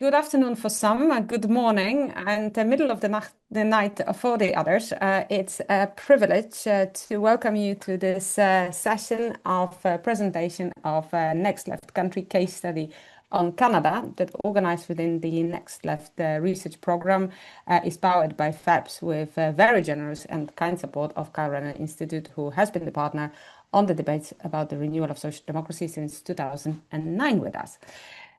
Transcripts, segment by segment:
Good afternoon for some, good morning, and the middle of the night for the others. It's a privilege to welcome you to this session of presentation of Next Left country case study on Canada that organized within the Next Left research program is powered by FABS with very generous and kind support of Karl Renner Institute, who has been the partner on the debates about the renewal of social democracy since 2009 with us.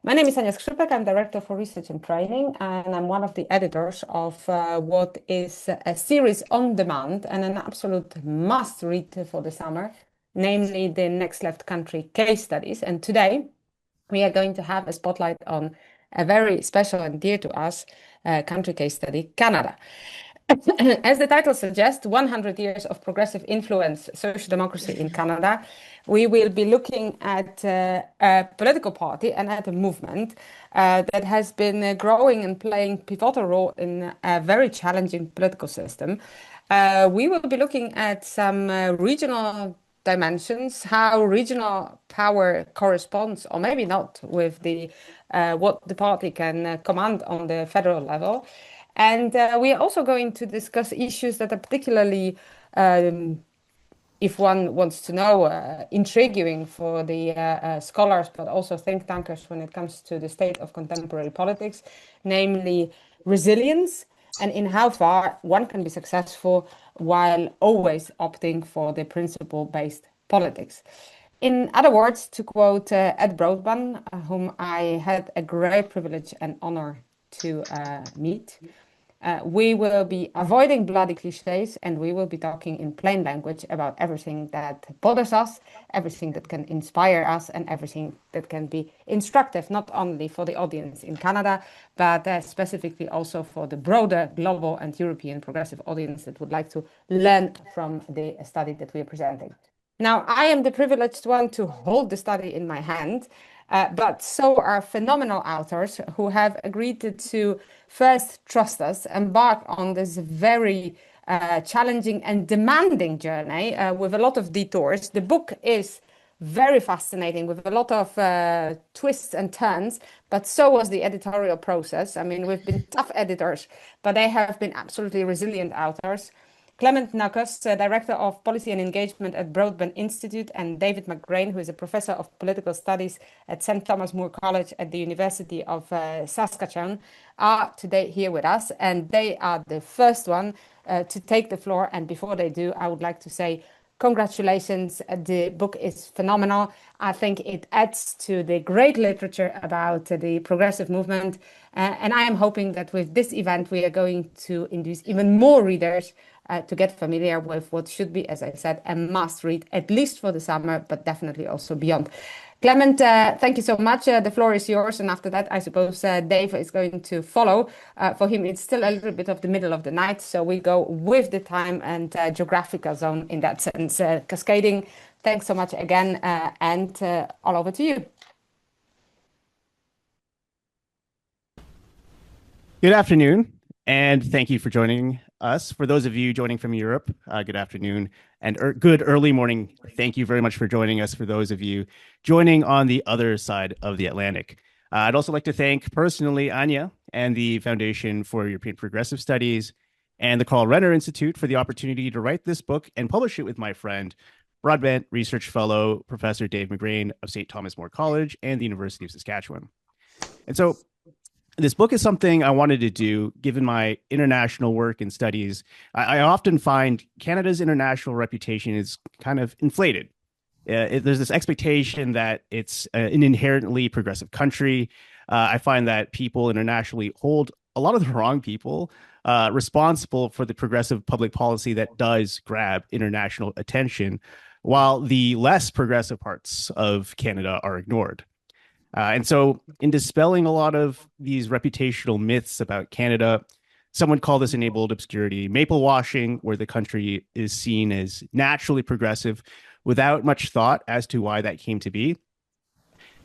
My name is Ania Skrzypek. I'm Director for Research and Training, and I'm one of the editors of what is a series on demand and an absolute must read for the summer, namely the Next Left country case studies. And today we are going to have a spotlight on a very special and dear to us country case study, Canada. As the title suggests, 100 years of progressive influence, social democracy in Canada. We will be looking at a political party and at a movement that has been growing and playing pivotal role in a very challenging political system. We will be looking at some regional dimensions, how regional power corresponds, or maybe not, with the what the party can command on the federal level. And we are also going to discuss issues that are particularly, if one wants to know, intriguing for the scholars, but also think tankers when it comes to the state of contemporary politics, namely resilience and in how far one can be successful while always opting for the principle-based politics. In other words, to quote Ed Broadbent, whom I had a great privilege and honor to meet, we will be avoiding bloody cliches and we will be talking in plain language about everything that bothers us, everything that can inspire us, and everything that can be instructive, not only for the audience in Canada, but specifically also for the broader global and European progressive audience that would like to learn from the study that we are presenting. Now, I am the privileged one to hold the study in my hand. But so are phenomenal authors who have agreed to first trust us, embark on this very challenging and demanding journey with a lot of detours. The book is very fascinating with a lot of twists and turns, but so was the editorial process. I mean, we've been tough editors, but they have been absolutely resilient authors. Clement Nocos, Director of Policy and Engagement at Broadbent Institute, and David McGrane, who is a Professor of Political Studies at St. Thomas More College at the University of Saskatchewan, are today here with us, and they are the first one to take the floor. And before they do, I would like to say congratulations. The book is phenomenal. I think it adds to the great literature about the progressive movement. And I am hoping that with this event, we are going to induce even more readers to get familiar with what should be, as I said, a must read, at least for the summer, but definitely also beyond. Clement, thank you so much. The floor is yours. And after that, I suppose Dave is going to follow. For him, it's still a little bit of the middle of the night. So we go with the time and geographical zone in that sense. Cascading, thanks so much again. And all over to you. Good afternoon, and thank you for joining us. For those of you joining from Europe, good afternoon and good early morning. Thank you very much for joining us. For those of you joining on the other side of the Atlantic, I'd also like to thank personally Anya and the Foundation for European Progressive Studies and the Karl Renner Institute for the opportunity to write this book and publish it with my friend, Broadbent Research Fellow, Professor Dave McGrane of St. Thomas More College and the University of Saskatchewan. And so this book is something I wanted to do, given my international work and studies. I often find Canada's international reputation is kind of inflated. There's this expectation that it's an inherently progressive country. I find that people internationally hold a lot of the wrong people responsible for the progressive public policy that does grab international attention, while the less progressive parts of Canada are ignored. And so in dispelling a lot of these reputational myths about Canada, some would call this enabled obscurity, maple washing, where the country is seen as naturally progressive without much thought as to why that came to be.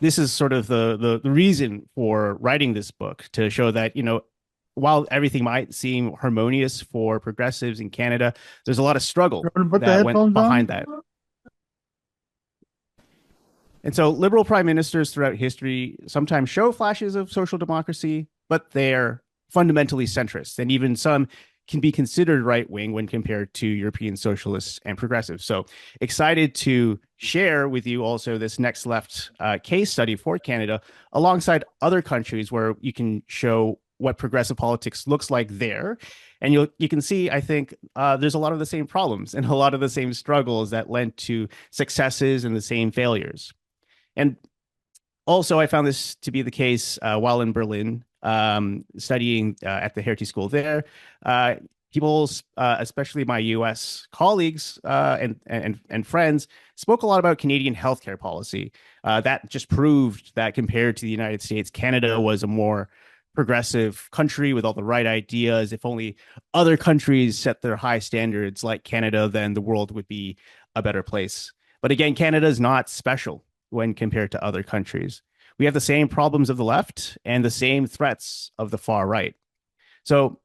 This is sort of the reason for writing this book, to show that, while everything might seem harmonious for progressives in Canada, there's a lot of struggle that went behind that. And so liberal prime ministers throughout history sometimes show flashes of social democracy, but they're fundamentally centrist. And even some can be considered right wing when compared to European socialists and progressives. So excited to share with you also this next left case study for Canada alongside other countries where you can show what progressive politics looks like there. And you can see, I think, there's a lot of the same problems and a lot of the same struggles that led to successes and the same failures. And also, I found this to be the case while in Berlin, studying at the Hertie School there. People, especially my U.S. colleagues and friends, spoke a lot about Canadian healthcare policy. That just proved that compared to the United States, Canada was a more progressive country with all the right ideas. If only other countries set their high standards like Canada, then the world would be a better place. But again, Canada is not special when compared to other countries. We have the same problems of the left and the same threats of the far right. So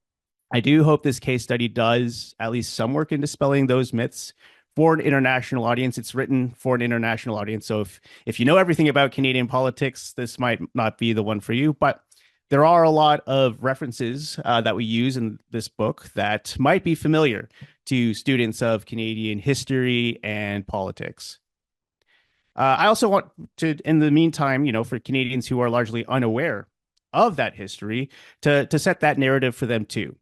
I do hope this case study does at least some work in dispelling those myths for an international audience. It's written for an international audience. So if you know everything about Canadian politics, this might not be the one for you, but there are a lot of references that we use in this book that might be familiar to students of Canadian history and politics. I also want to, in the meantime, for Canadians who are largely unaware of that history, to set that narrative for them too.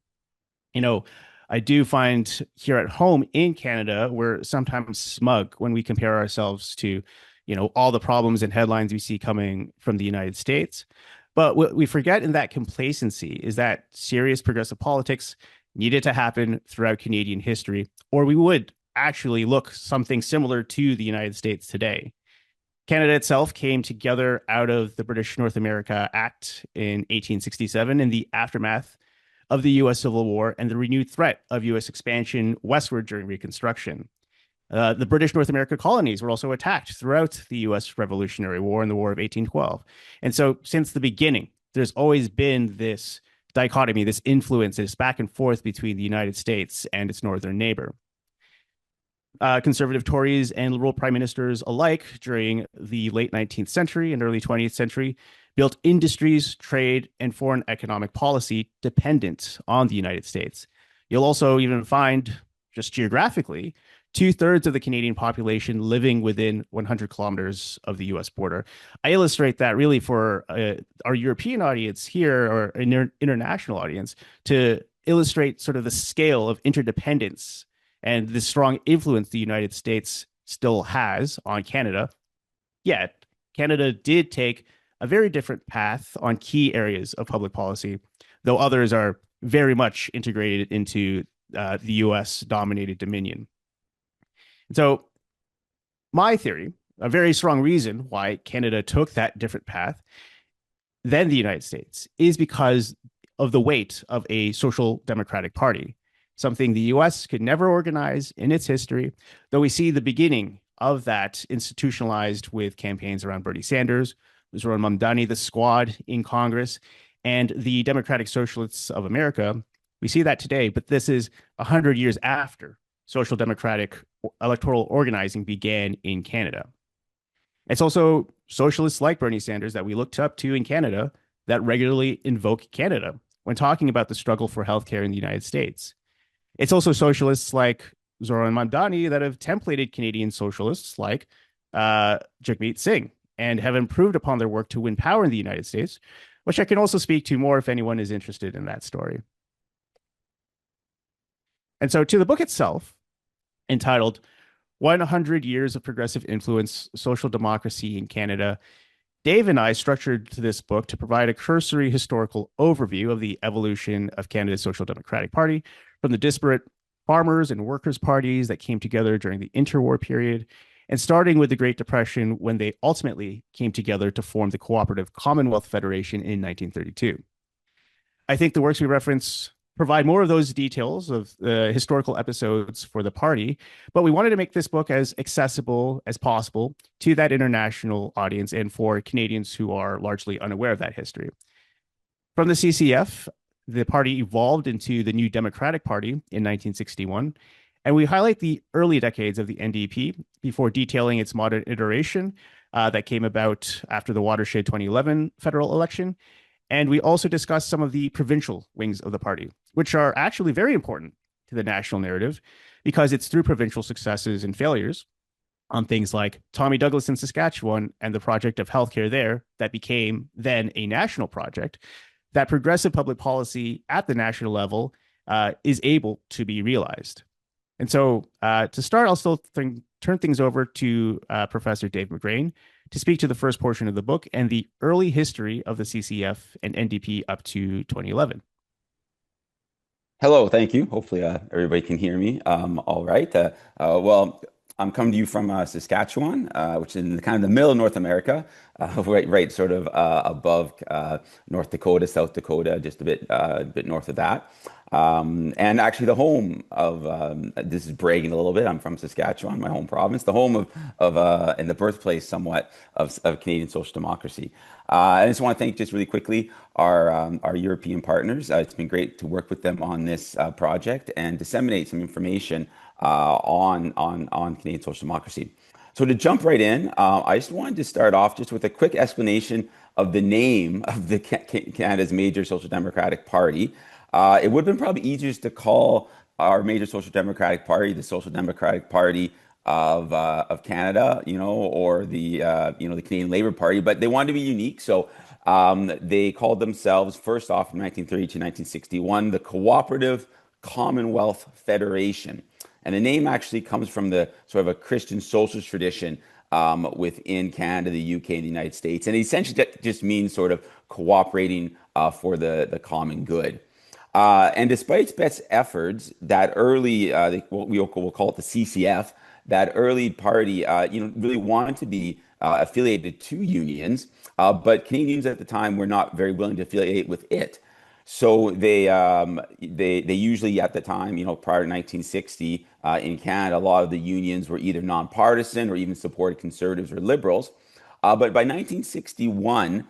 I do find here at home in Canada, we're sometimes smug when we compare ourselves to, all the problems and headlines we see coming from the United States. But what we forget in that complacency is that serious progressive politics needed to happen throughout Canadian history, or we would actually look something similar to the United States today. Canada itself came together out of the British North America Act in 1867 in the aftermath of the U.S. Civil War and the renewed threat of U.S. expansion westward during Reconstruction. The British North America colonies were also attacked throughout the U.S. Revolutionary War and the War of 1812. And so since the beginning, there's always been this dichotomy, this influence, this back and forth between the United States and its northern neighbor. Conservative Tories and liberal prime ministers alike during the late 19th century and early 20th century built industries, trade, and foreign economic policy dependent on the United States. You'll also even find, just geographically, 2/3 of the Canadian population living within 100 kilometers of the US border. I illustrate that really for our European audience here or an international audience to illustrate sort of the scale of interdependence and the strong influence the United States still has on Canada. Yet, Canada did take a very different path on key areas of public policy, though others are very much integrated into the US dominated dominion. And so, my theory, a very strong reason why Canada took that different path than the United States, is because of the weight of a social democratic party, something the US could never organize in its history, though we see the beginning of that institutionalized with campaigns around Bernie Sanders, Zoran Mamdani, the Squad in Congress, and the Democratic Socialists of America. We see that today, but this is 100 years after social democratic electoral organizing began in Canada. It's also socialists like Bernie Sanders that we looked up to in Canada that regularly invoke Canada when talking about the struggle for healthcare in the United States. It's also socialists like Zoran Mamdani that have templated Canadian socialists like Jagmeet Singh and have improved upon their work to win power in the United States, which I can also speak to more if anyone is interested in that story. And so to the book itself, entitled 100 Years of Progressive Influence, Social Democracy in Canada, Dave and I structured this book to provide a cursory historical overview of the evolution of Canada's Social Democratic Party from the disparate farmers and workers' parties that came together during the interwar period, and starting with the Great Depression when they ultimately came together to form the Co-operative Commonwealth Federation in 1932. I think the works we reference provide more of those details of the historical episodes for the party, but we wanted to make this book as accessible as possible to that international audience and for Canadians who are largely unaware of that history. From the CCF, the party evolved into the New Democratic Party in 1961, and we highlight the early decades of the NDP before detailing its modern iteration that came about after the watershed 2011 federal election. And we also discussed some of the provincial wings of the party, which are actually very important to the national narrative because it's through provincial successes and failures on things like Tommy Douglas in Saskatchewan and the project of healthcare there that became then a national project, that progressive public policy at the national level is able to be realized. And so to start, I'll still turn things over to Professor Dave McGrane to speak to the first portion of the book and the early history of the CCF and NDP up to 2011. Hello, thank you. Hopefully, everybody can hear me. All right. Well, I'm coming to you from Saskatchewan, which is in kind of the middle of North America, right, sort of above North Dakota, South Dakota, just a bit north of that. And actually, the home of this is bragging a little bit. I'm from Saskatchewan, my home province, the home of and the birthplace, somewhat of Canadian social democracy. I just want to thank just really quickly our European partners. It's been great to work with them on this project and disseminate some information on Canadian social democracy. So to jump right in, I just wanted to start off just with a quick explanation of the name of the Canada's major social democratic party. It would have been probably easier to call our major social democratic party the Social Democratic Party of Canada, or the the Canadian Labour Party, but they wanted to be unique, so they called themselves first off from 1930 to 1961 the Co-operative Commonwealth Federation. And the name actually comes from the sort of a Christian socialist tradition within Canada, the UK, and the United States. And it essentially just means sort of cooperating for the common good. And despite its best efforts, that early, we'll call it the CCF, that early party, really wanted to be affiliated to unions, but Canadians at the time were not very willing to affiliate with it. So they usually at the time, prior to 1960 in Canada, a lot of the unions were either nonpartisan or even supported conservatives or liberals. But by 1961,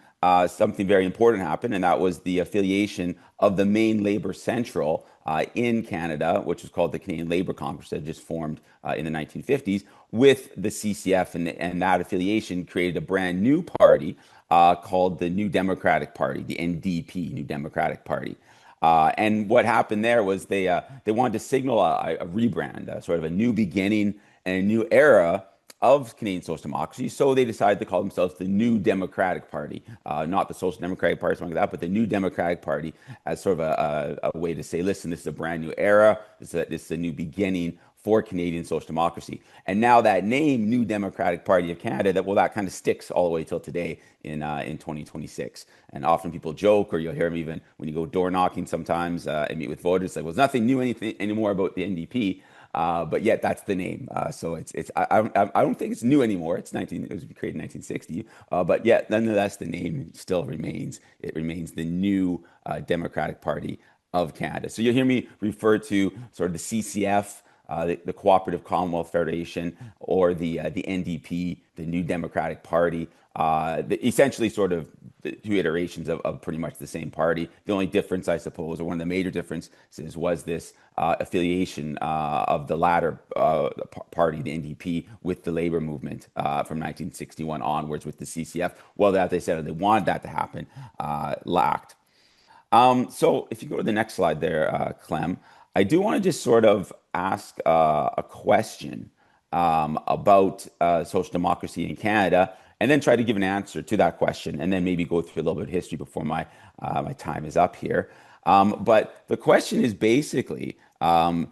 something very important happened, and that was the affiliation of the main Labour Central in Canada, which was called the Canadian Labour Congress, that just formed in the 1950s, with the CCF, and that affiliation created a brand new party called the New Democratic Party, the NDP, New Democratic Party. And what happened there was they wanted to signal a rebrand, sort of a new beginning and a new era of Canadian social democracy. So they decided to call themselves the New Democratic Party, not the Social Democratic Party, something like that, but the New Democratic Party, as sort of a way to say, listen, this is a brand new era. This is a new beginning for Canadian social democracy. And now that name, New Democratic Party of Canada, that kind of sticks all the way till today in 2026. And often people joke, or you'll hear them even when you go door knocking sometimes and meet with voters, like, well, there's nothing new anymore about the NDP. But yet that's the name. So I don't think it's new anymore. It was created in 1960. But yet nonetheless, the name still remains. It remains the New Democratic Party of Canada. So you'll hear me refer to sort of the CCF, the Co-operative Commonwealth Federation, or the NDP, the New Democratic Party. Essentially sort of the two iterations of pretty much the same party. The only difference, I suppose, or one of the major differences, was this affiliation of the latter party, the NDP, with the labor movement from 1961 onwards with the CCF. Well, that they said they wanted that to happen, lacked. So if you go to the next slide there, Clem, I do want to just sort of ask a question about social democracy in Canada, and then try to give an answer to that question, and then maybe go through a little bit of history before my time is up here. But the question is basically, to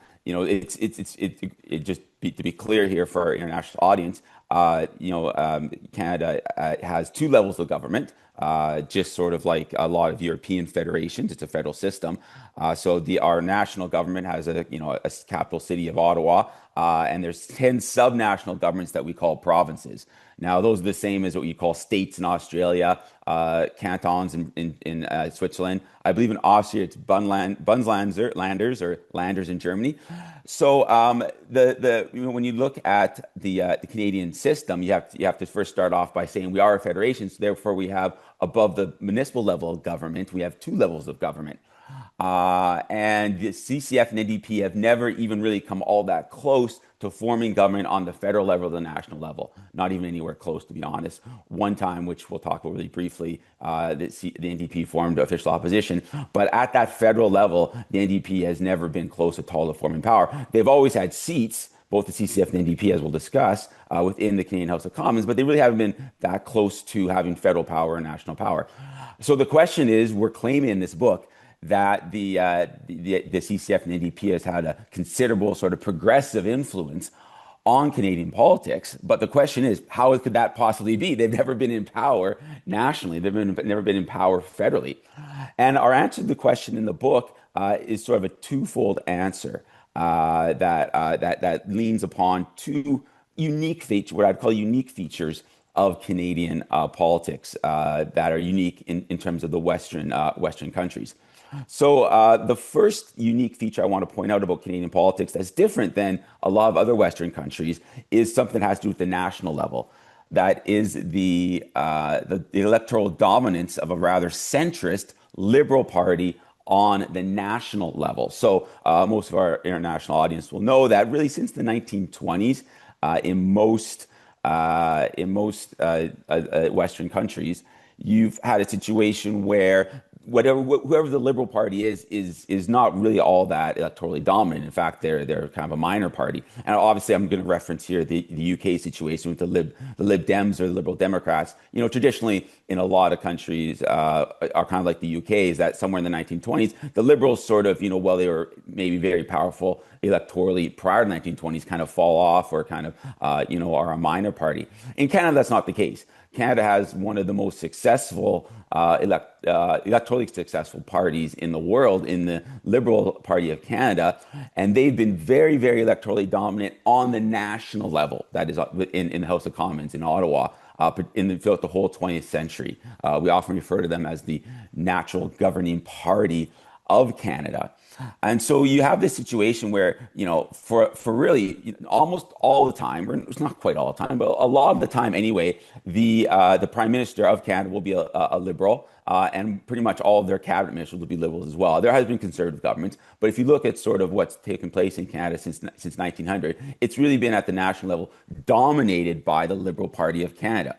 be clear here for our international audience, Canada has two levels of government. Just sort of like a lot of European federations, it's a federal system. So our national government has a capital city of Ottawa, and there's 10 subnational governments that we call provinces. Now, those are the same as what you call states in Australia, cantons in Switzerland. I believe in Austria it's Bundesländers or Landers in Germany. So when you look at the Canadian system, you have to first start off by saying we are a federation, so therefore we have above the municipal level of government, we have two levels of government. And the CCF and NDP have never even really come all that close to forming government on the federal level or the national level. Not even anywhere close, to be honest. One time, which we'll talk about really briefly, the NDP formed official opposition. But at that federal level, the NDP has never been close at all to forming power. They've always had seats, both the CCF and NDP, as we'll discuss, within the Canadian House of Commons, but they really haven't been that close to having federal power and national power. So the question is, we're claiming in this book that the CCF and NDP has had a considerable sort of progressive influence on Canadian politics. But the question is, how could that possibly be? They've never been in power nationally. They've never been in power federally. And our answer to the question in the book is sort of a twofold answer that leans upon two unique features, what I'd call unique features of Canadian politics that are unique in terms of the Western countries. So the first unique feature I want to point out about Canadian politics that's different than a lot of other Western countries is something that has to do with the national level. That is the electoral dominance of a rather centrist Liberal Party on the national level. So most of our international audience will know that really since the 1920s, in most Western countries, you've had a situation where whoever the Liberal Party is not really all that electorally dominant. In fact, they're kind of a minor party. And obviously, I'm going to reference here the UK situation with the Lib Dems or the Liberal Democrats. You know, traditionally in a lot of countries are kind of like the UK, is that somewhere in the 1920s, the Liberals sort of, while they were maybe very powerful electorally prior to the 1920s, kind of fall off or kind of, are a minor party. In Canada, that's not the case. Canada has one of the most successful, electorally successful parties in the world, in the Liberal Party of Canada, and they've been very, very electorally dominant on the national level. That is in the House of Commons in Ottawa, throughout the whole 20th century. We often refer to them as the natural governing party of Canada. And so you have this situation where, for really almost all the time, or it's not quite all the time, but a lot of the time anyway, the Prime Minister of Canada will be a Liberal, and pretty much all of their cabinet ministers will be Liberals as well. There has been conservative governments, but if you look at sort of what's taken place in Canada since 1900, it's really been at the national level dominated by the Liberal Party of Canada.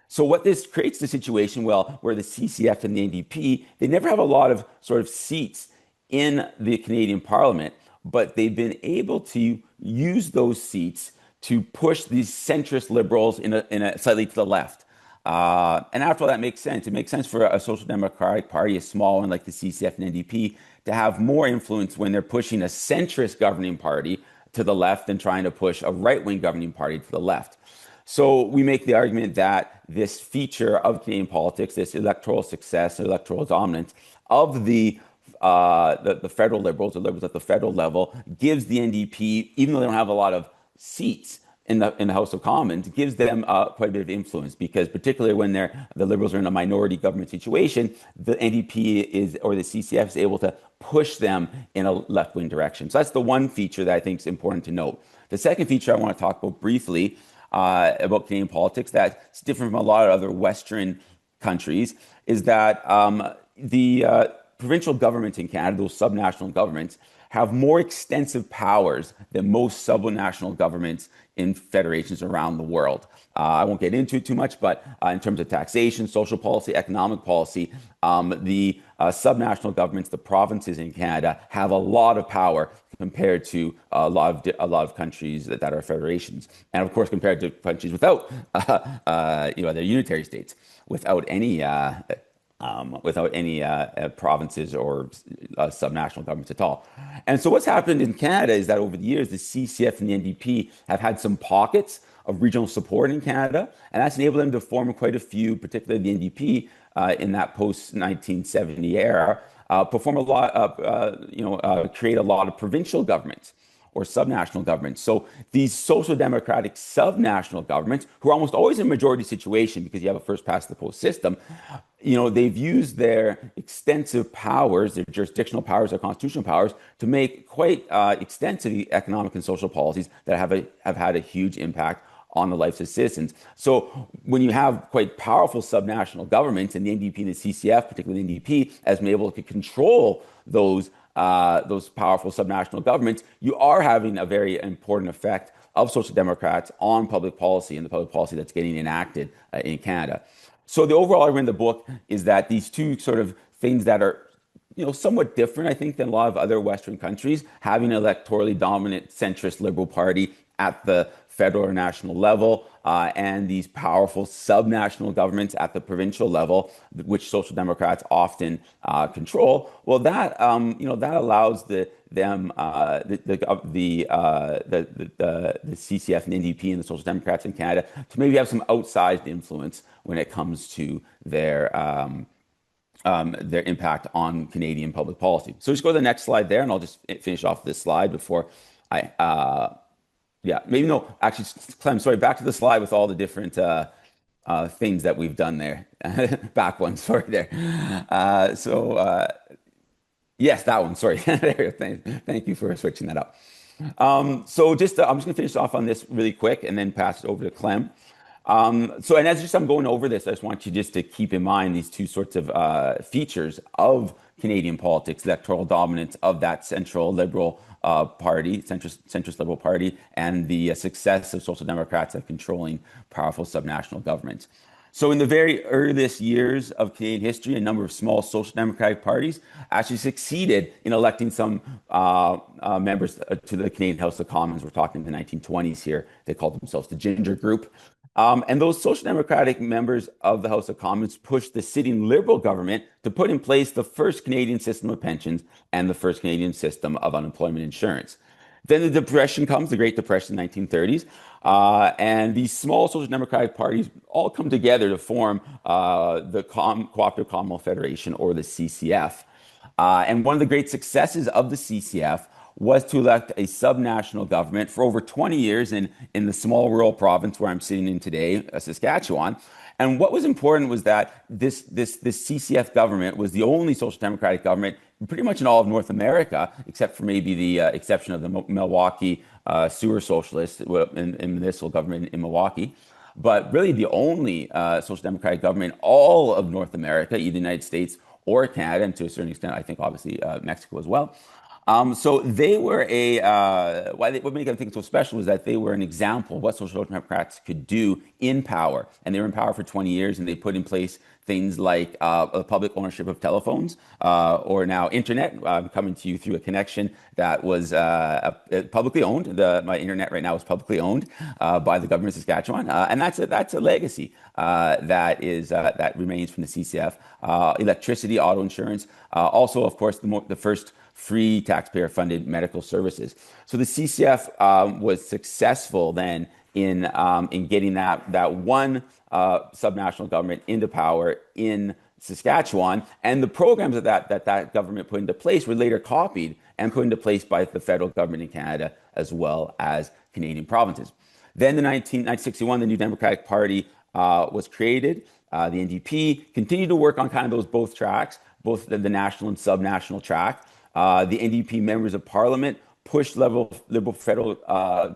So what this creates the situation, where the CCF and the NDP, they never have a lot of sort of seats in the Canadian Parliament, but they've been able to use those seats to push these centrist Liberals in a slightly to the left. And after all, that makes sense. It makes sense for a social democratic party, a small one like the CCF and NDP, to have more influence when they're pushing a centrist governing party to the left than trying to push a right-wing governing party to the left. So we make the argument that this feature of Canadian politics, this electoral success, electoral dominance of the federal Liberals, or Liberals at the federal level, gives the NDP, even though they don't have a lot of seats in the House of Commons, gives them quite a bit of influence, because particularly when the Liberals are in a minority government situation, the NDP or the CCF is able to push them in a left-wing direction. So that's the one feature that I think is important to note. The second feature I want to talk about briefly about Canadian politics that's different from a lot of other Western countries is that the provincial governments in Canada, those subnational governments, have more extensive powers than most subnational governments in federations around the world. I won't get into it too much, but in terms of taxation, social policy, economic policy, the subnational governments, the provinces in Canada, have a lot of power compared to a lot of countries that are federations, and of course compared to countries without, their unitary states, without any provinces or subnational governments at all. And so what's happened in Canada is that over the years, the CCF and the NDP have had some pockets of regional support in Canada, and that's enabled them to form quite a few, particularly the NDP in that post-1970 era, create a lot of provincial governments or subnational governments. So these social democratic subnational governments, who are almost always in a majority situation because you have a first past the post system, they've used their extensive powers, their jurisdictional powers, their constitutional powers, to make quite extensive economic and social policies that have had a huge impact on the lives of citizens. So when you have quite powerful subnational governments, and the NDP and the CCF, particularly the NDP, has been able to control those powerful subnational governments, you are having a very important effect of Social Democrats on public policy and the public policy that's getting enacted in Canada. So the overall argument in the book is that these two sort of things that are somewhat different, I think, than a lot of other Western countries, having an electorally dominant centrist Liberal Party at the federal or national level, and these powerful subnational governments at the provincial level, which Social Democrats often control. Well, that that allows the CCF and NDP and the Social Democrats in Canada to maybe have some outsized influence when it comes to their impact on Canadian public policy. So just go to the next slide there, and I'll just finish off this slide before actually, Clem, sorry, back to the slide with all the different things that we've done there. Back one, sorry there. Yes, that one, sorry. There, thank you for switching that up. I'm just going to finish off on this really quick and then pass it over to Clem. And as I'm going over this, I just want you just to keep in mind these two sorts of features of Canadian politics: electoral dominance of that central Liberal party, centrist Liberal Party, and the success of Social Democrats at controlling powerful subnational governments. So in the very earliest years of Canadian history, a number of small social democratic parties actually succeeded in electing some members to the Canadian House of Commons. We're talking the 1920s here. They called themselves the Ginger Group. And those social democratic members of the House of Commons pushed the sitting Liberal government to put in place the first Canadian system of pensions and the first Canadian system of unemployment insurance. Then the Depression comes, the Great Depression, 1930s, and these small social democratic parties all come together to form the Co-operative Commonwealth Federation, or the CCF. And one of the great successes of the CCF was to elect a subnational government for over 20 years in the small rural province where I'm sitting in today, Saskatchewan. And what was important was that this CCF government was the only social democratic government pretty much in all of North America, except for maybe the exception of the Milwaukee sewer socialists in municipal government in Milwaukee. But really the only social democratic government in all of North America, either the United States or Canada, and to a certain extent, I think obviously Mexico as well. So they were what made them think so special was that they were an example of what social democrats could do in power. And they were in power for 20 years, and they put in place things like public ownership of telephones, or now internet. I'm coming to you through a connection that was publicly owned. My internet right now is publicly owned by the government of Saskatchewan, and that's a legacy that remains from the CCF. Electricity, auto insurance, also of course the first free taxpayer-funded medical services. So the CCF was successful then in getting that one subnational government into power in Saskatchewan, and the programs that government put into place were later copied and put into place by the federal government in Canada as well as Canadian provinces. Then in 1961, the New Democratic Party was created. The NDP continued to work on kind of those both tracks, both the national and subnational track. The NDP members of Parliament pushed Liberal federal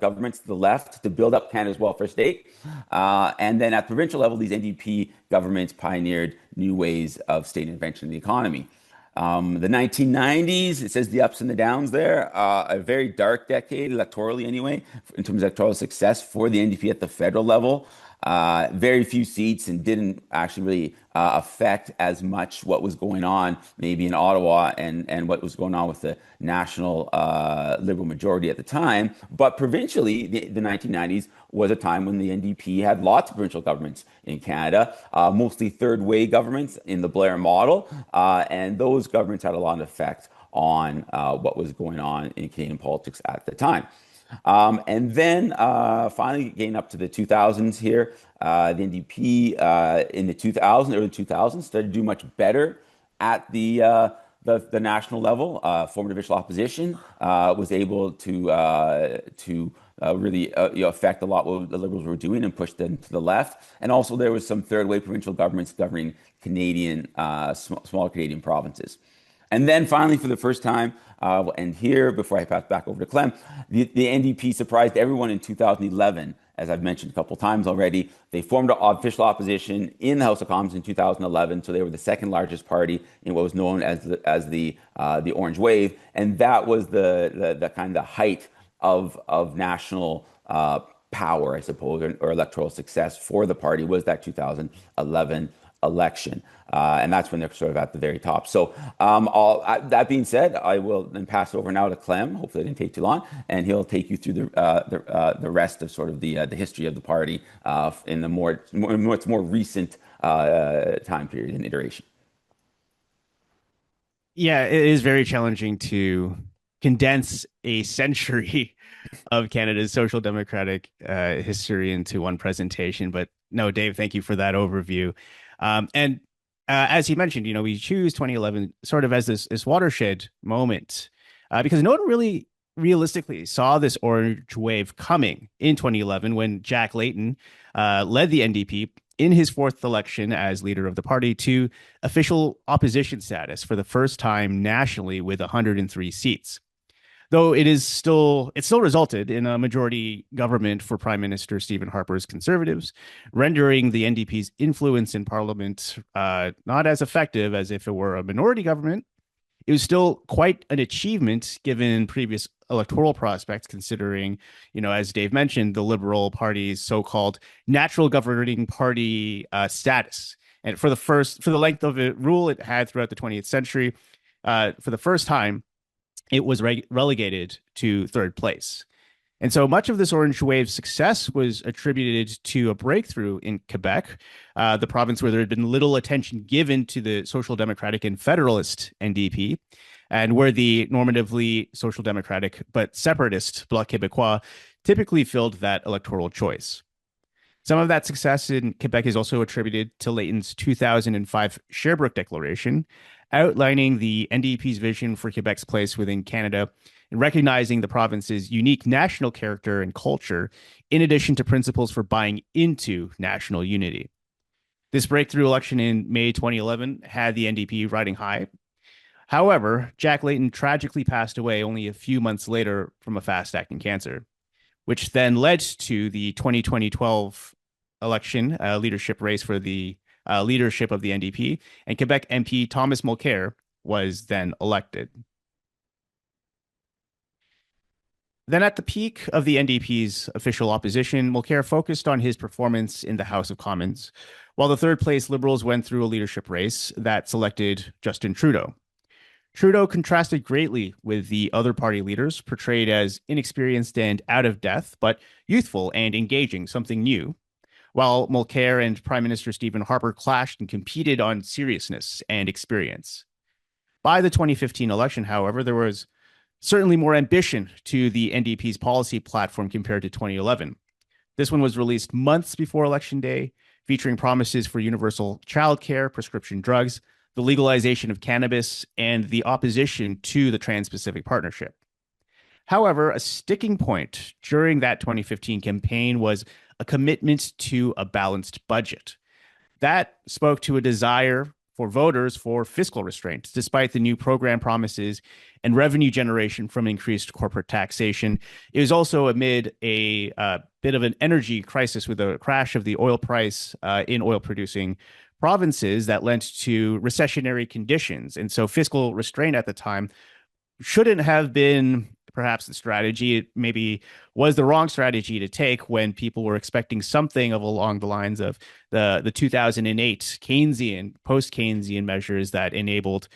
governments to the left to build up Canada's welfare state. And then at provincial level, these NDP governments pioneered new ways of state intervention in the economy. The 1990s, it says the ups and the downs there, a very dark decade, electorally anyway, in terms of electoral success for the NDP at the federal level. Very few seats, and didn't actually really affect as much what was going on maybe in Ottawa and what was going on with the national Liberal majority at the time. But provincially, the 1990s was a time when the NDP had lots of provincial governments in Canada, mostly third-way governments in the Blair model, and those governments had a lot of effect on what was going on in Canadian politics at the time. And then finally getting up to the 2000s here, the NDP in the early 2000s started to do much better at the national level. Former provincial opposition was able to really affect a lot what the Liberals were doing and push them to the left. And also there was some third-way provincial governments governing Canadian, small Canadian provinces. And then finally, for the first time, and here, before I pass back over to Clem, the NDP surprised everyone in 2011 as I've mentioned a couple times already. They formed an official opposition in the House of Commons in 2011, so they were the second largest party in what was known as the Orange Wave, and that was the kind of height of national power, I suppose, or electoral success for the party was that 2011 election. And that's when they're sort of at the very top. So that being said, I will then pass over now to Clem. Hopefully it didn't take too long. And he'll take you through the rest of sort of the history of the party in the more recent time period and iteration. Yeah, it is very challenging to condense a century of Canada's social democratic history into one presentation. But no, Dave, thank you for that overview. And as he mentioned, we choose 2011 sort of as this watershed moment because no one really realistically saw this orange wave coming in 2011 when Jack Layton led the NDP in his fourth election as leader of the party to official opposition status for the first time nationally with 103 seats. Though it still resulted in a majority government for Prime Minister Stephen Harper's Conservatives, rendering the NDP's influence in Parliament not as effective as if it were a minority government. It was still quite an achievement given previous electoral prospects, considering, as Dave mentioned, the Liberal Party's so-called natural governing party status. And for the length of a rule it had throughout the 20th century, for the first time, it was relegated to third place. And so much of this Orange Wave's success was attributed to a breakthrough in Quebec, the province where there had been little attention given to the Social Democratic and Federalist NDP, and where the normatively Social Democratic but separatist Bloc Québécois typically filled that electoral choice. Some of that success in Quebec is also attributed to Layton's 2005 Sherbrooke Declaration, outlining the NDP's vision for Quebec's place within Canada and recognizing the province's unique national character and culture, in addition to principles for buying into national unity. This breakthrough election in May 2011 had the NDP riding high. However, Jack Layton tragically passed away only a few months later from a fast-acting cancer, which then led to the 2012 election leadership race for the leadership of the NDP, and Quebec MP Thomas Mulcair was then elected. Then at the peak of the NDP's official opposition, Mulcair focused on his performance in the House of Commons, while the third place Liberals went through a leadership race that selected Justin Trudeau. Trudeau contrasted greatly with the other party leaders, portrayed as inexperienced and out of depth, but youthful and engaging, something new, while Mulcair and Prime Minister Stephen Harper clashed and competed on seriousness and experience. By the 2015 election, however, there was certainly more ambition to the NDP's policy platform compared to 2011. This one was released months before Election Day, featuring promises for universal childcare, prescription drugs, the legalization of cannabis, and the opposition to the Trans-Pacific Partnership. However, a sticking point during that 2015 campaign was a commitment to a balanced budget. That spoke to a desire for voters for fiscal restraint, despite the new program promises and revenue generation from increased corporate taxation. It was also amid a bit of an energy crisis with the crash of the oil price in oil-producing provinces that lent to recessionary conditions. And so fiscal restraint at the time shouldn't have been perhaps the strategy. It maybe was the wrong strategy to take when people were expecting something of along the lines of the 2008 Keynesian, post-Keynesian measures that enabled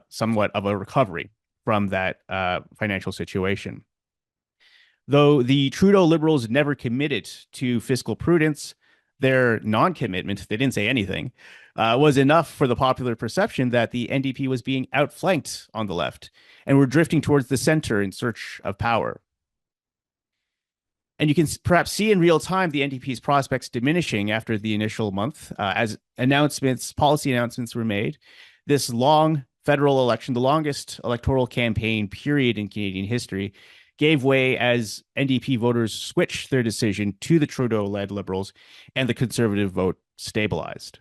somewhat of a recovery from that financial situation. Though the Trudeau Liberals never committed to fiscal prudence, their non-commitment, they didn't say anything, was enough for the popular perception that the NDP was being outflanked on the left and were drifting towards the center in search of power. And you can perhaps see in real time the NDP's prospects diminishing after the initial month as policy announcements were made. This long federal election, the longest electoral campaign period in Canadian history, gave way as NDP voters switched their decision to the Trudeau-led Liberals and the Conservative vote stabilized.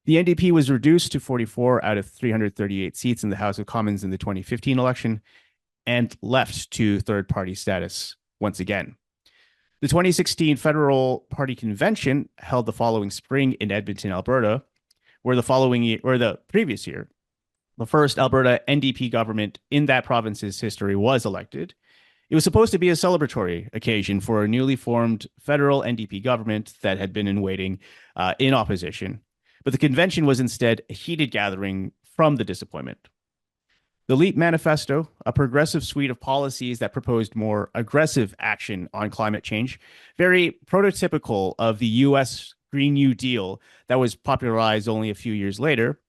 The NDP was reduced to 44 out of 338 seats in the House of Commons in the 2015 election and left to third-party status once again. The 2016 Federal Party Convention held the following spring in Edmonton, Alberta, where the previous year, the first Alberta NDP government in that province's history was elected. It was supposed to be a celebratory occasion for a newly formed federal NDP government that had been in waiting in opposition. But the convention was instead a heated gathering from the disappointment. The LEAP Manifesto, a progressive suite of policies that proposed more aggressive action on climate change, very prototypical of the US Green New Deal that was popularized only a few years later.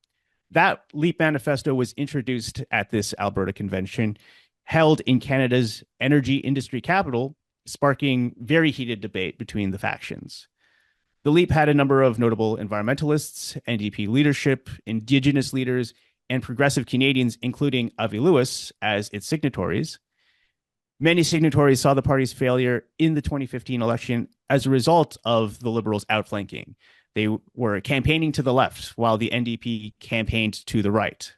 That LEAP Manifesto was introduced at this Alberta convention, held in Canada's energy industry capital, sparking very heated debate between the factions. The LEAP had a number of notable environmentalists, NDP leadership, Indigenous leaders, and progressive Canadians, including Avi Lewis, as its signatories. Many signatories saw the party's failure in the 2015 election as a result of the Liberals' outflanking. They were campaigning to the left, while the NDP campaigned to the right.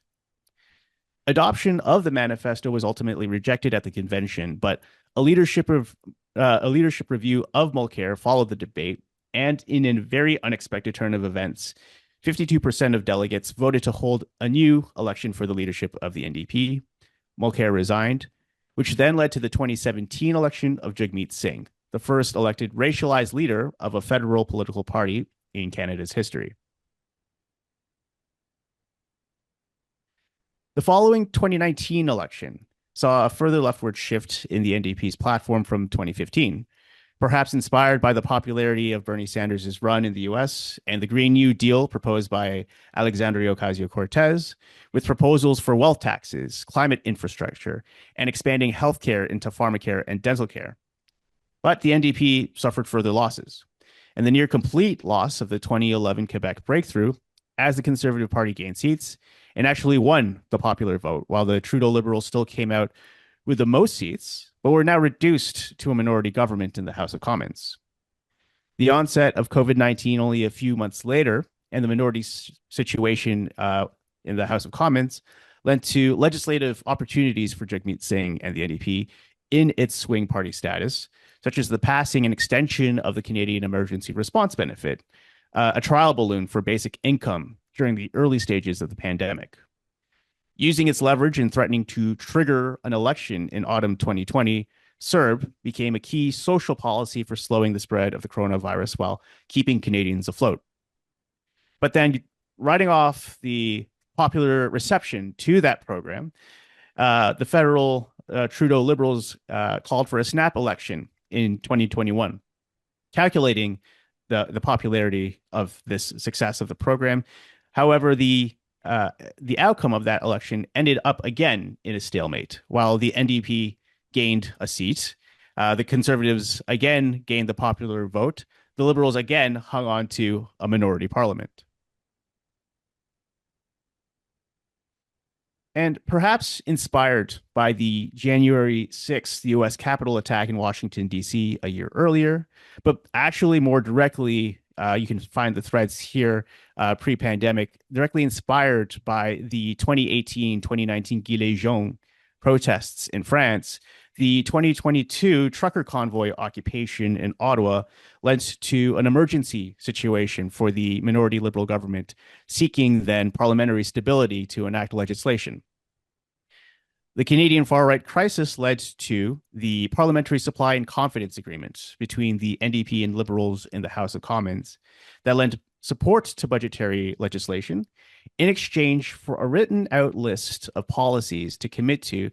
Adoption of the manifesto was ultimately rejected at the convention, but a leadership review of Mulcair followed the debate, and in a very unexpected turn of events, 52% of delegates voted to hold a new election for the leadership of the NDP. Mulcair resigned, which then led to the 2017 election of Jagmeet Singh, the first elected racialized leader of a federal political party in Canada's history. The following 2019 election saw a further leftward shift in the NDP's platform from 2015, perhaps inspired by the popularity of Bernie Sanders' run in the US and the Green New Deal proposed by Alexandria Ocasio-Cortez, with proposals for wealth taxes, climate infrastructure, and expanding healthcare into pharmacare and dental care. But the NDP suffered further losses, and the near complete loss of the 2011 Quebec breakthrough as the Conservative Party gained seats and actually won the popular vote, while the Trudeau Liberals still came out with the most seats, but were now reduced to a minority government in the House of Commons. The onset of COVID-19 only a few months later, and the minority situation in the House of Commons led to legislative opportunities for Jagmeet Singh and the NDP in its swing party status, such as the passing and extension of the Canadian Emergency Response Benefit, a trial balloon for basic income during the early stages of the pandemic. Using its leverage and threatening to trigger an election in autumn 2020, CERB became a key social policy for slowing the spread of the coronavirus while keeping Canadians afloat. But then, riding off the popular reception to that program, the federal Trudeau Liberals called for a snap election in 2021, calculating the popularity of this success of the program. However, the outcome of that election ended up again in a stalemate. While the NDP gained a seat, the Conservatives again gained the popular vote. The Liberals again hung on to a minority parliament. And perhaps inspired by the January 6th U.S. Capitol attack in Washington, D.C. a year earlier, but actually more directly, you can find the threads here pre-pandemic, directly inspired by the 2018-2019 Gilets jaunes protests in France. The 2022 trucker convoy occupation in Ottawa led to an emergency situation for the minority Liberal government, seeking then parliamentary stability to enact legislation. The Canadian far-right crisis led to the Parliamentary Supply and Confidence Agreement between the NDP and Liberals in the House of Commons that lent support to budgetary legislation in exchange for a written-out list of policies to commit to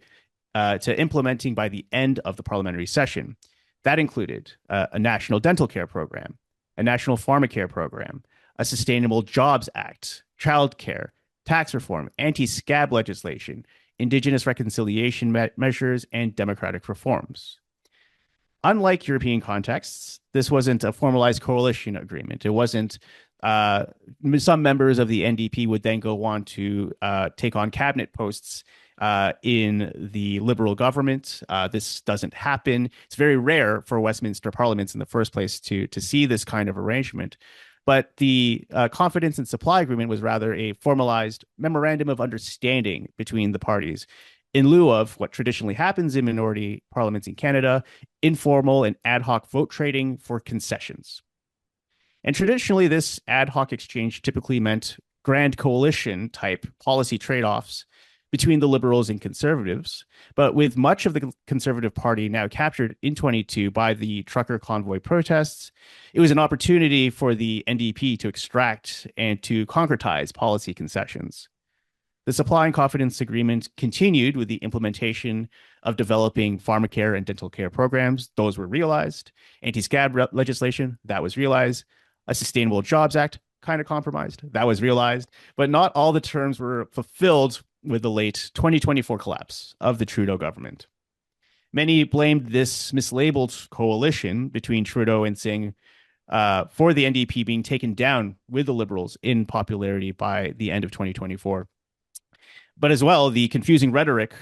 implementing by the end of the parliamentary session. That included a national dental care program, a national pharmacare program, a Sustainable Jobs Act, childcare, tax reform, anti-scab legislation, Indigenous reconciliation measures, and democratic reforms. Unlike European contexts, this wasn't a formalized coalition agreement. It wasn't some members of the NDP would then go on to take on cabinet posts in the Liberal government. This doesn't happen. It's very rare for Westminster parliaments in the first place to see this kind of arrangement. But the confidence and supply agreement was rather a formalized memorandum of understanding between the parties, in lieu of what traditionally happens in minority parliaments in Canada, informal and ad hoc vote trading for concessions. And traditionally, this ad hoc exchange typically meant grand coalition type policy trade offs between the Liberals and Conservatives. But with much of the Conservative Party now captured in 22 by the trucker convoy protests, it was an opportunity for the NDP to extract and to concretize policy concessions. The Supply and Confidence Agreement continued with the implementation of developing pharmacare and dental care programs. Those were realized. Anti-scab legislation, that was realized. A Sustainable Jobs Act, kind of compromised, that was realized. But not all the terms were fulfilled with the late 2024 collapse of the Trudeau government. Many blamed this mislabeled coalition between Trudeau and Singh for the NDP being taken down with the Liberals in popularity by the end of 2024. But as well, the confusing rhetoric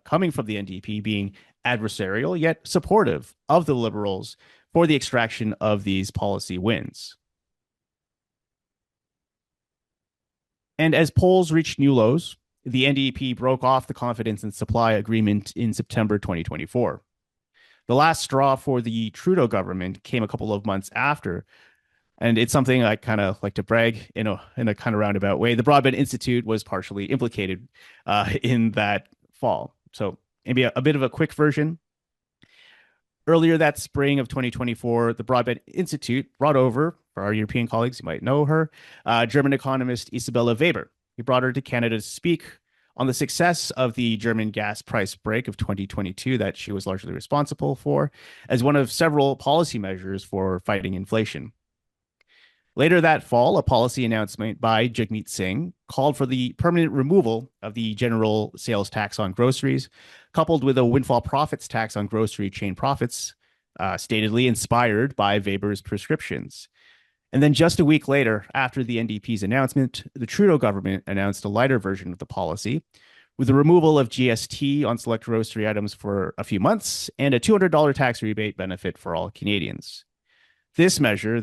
coming from the NDP being adversarial yet supportive of the Liberals for the extraction of these policy wins. And as polls reached new lows, the NDP broke off the confidence and supply agreement in September 2024. The last straw for the Trudeau government came a couple of months after, and it's something I kind of like to brag in a kind of roundabout way. The Broadband Institute was partially implicated in that fall. So maybe a bit of a quick version. Earlier that spring of 2024, the Broadband Institute brought over, for our European colleagues, you might know her, German economist Isabella Weber. He brought her to Canada to speak on the success of the German gas price break of 2022 that she was largely responsible for, as one of several policy measures for fighting inflation. Later that fall, a policy announcement by Jagmeet Singh called for the permanent removal of the general sales tax on groceries, coupled with a windfall profits tax on grocery chain profits, statedly inspired by Weber's prescriptions. And then just a week later, after the NDP's announcement, the Trudeau government announced a lighter version of the policy, with the removal of GST on select grocery items for a few months and a $200 tax rebate benefit for all Canadians. This measure,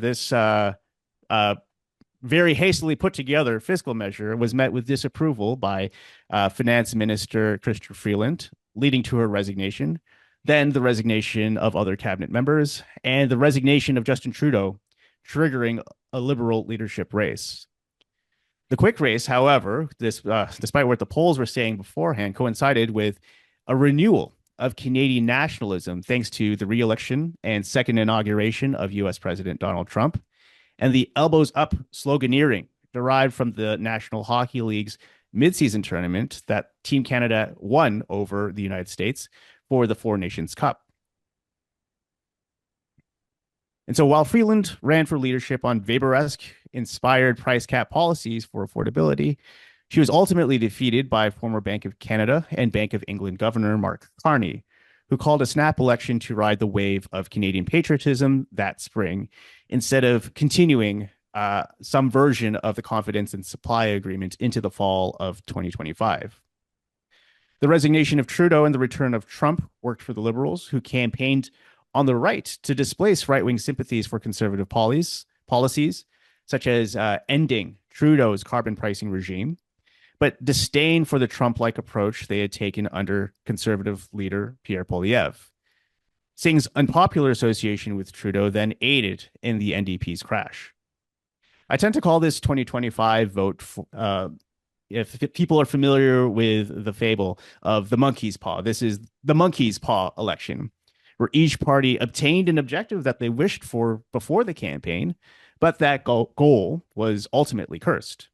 very hastily put together fiscal measure, was met with disapproval by Finance Minister Chrystia Freeland, leading to her resignation, then the resignation of other cabinet members, and the resignation of Justin Trudeau, triggering a Liberal leadership race. The quick race, however, despite what the polls were saying beforehand, coincided with a renewal of Canadian nationalism thanks to the re-election and second inauguration of U.S. President Donald Trump, and the elbows up sloganeering derived from the National Hockey League's midseason tournament that Team Canada won over the United States for the Four Nations Cup. And so while Freeland ran for leadership on Weber-esque inspired price cap policies for affordability, she was ultimately defeated by former Bank of Canada and Bank of England Governor Mark Carney, who called a snap election to ride the wave of Canadian patriotism that spring, instead of continuing some version of the confidence and supply agreement into the fall of 2025. The resignation of Trudeau and the return of Trump worked for the Liberals, who campaigned on the right to displace right-wing sympathies for conservative policies, such as ending Trudeau's carbon pricing regime, but disdain for the Trump-like approach they had taken under conservative leader Pierre Poilievre. Singh's unpopular association with Trudeau then aided in the NDP's crash. I tend to call this 2025 vote, if people are familiar with the fable of the monkey's paw, this is the monkey's paw election, where each party obtained an objective that they wished for before the campaign, but that goal was ultimately cursed.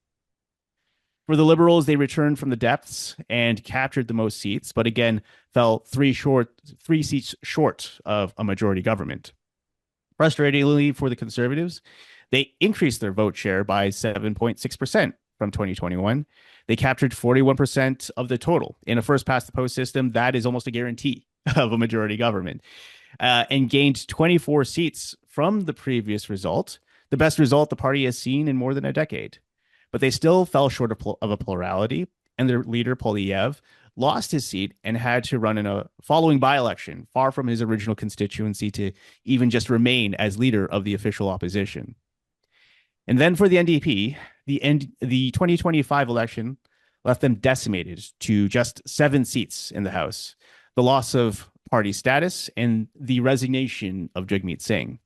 For the Liberals, they returned from the depths and captured the most seats, but again fell three seats short of a majority government. Frustratingly for the Conservatives, they increased their vote share by 7.6% from 2021. They captured 41% of the total. In a first-past-the-post system, that is almost a guarantee of a majority government, and gained 24 seats from the previous result, the best result the party has seen in more than a decade. But they still fell short of a plurality, and their leader, Poilievre, lost his seat and had to run in a following by-election, far from his original constituency, to even just remain as leader of the official opposition. And then for the NDP, the 2025 election left them decimated to just 7 seats in the House, the loss of party status, and the resignation of Jagmeet Singh.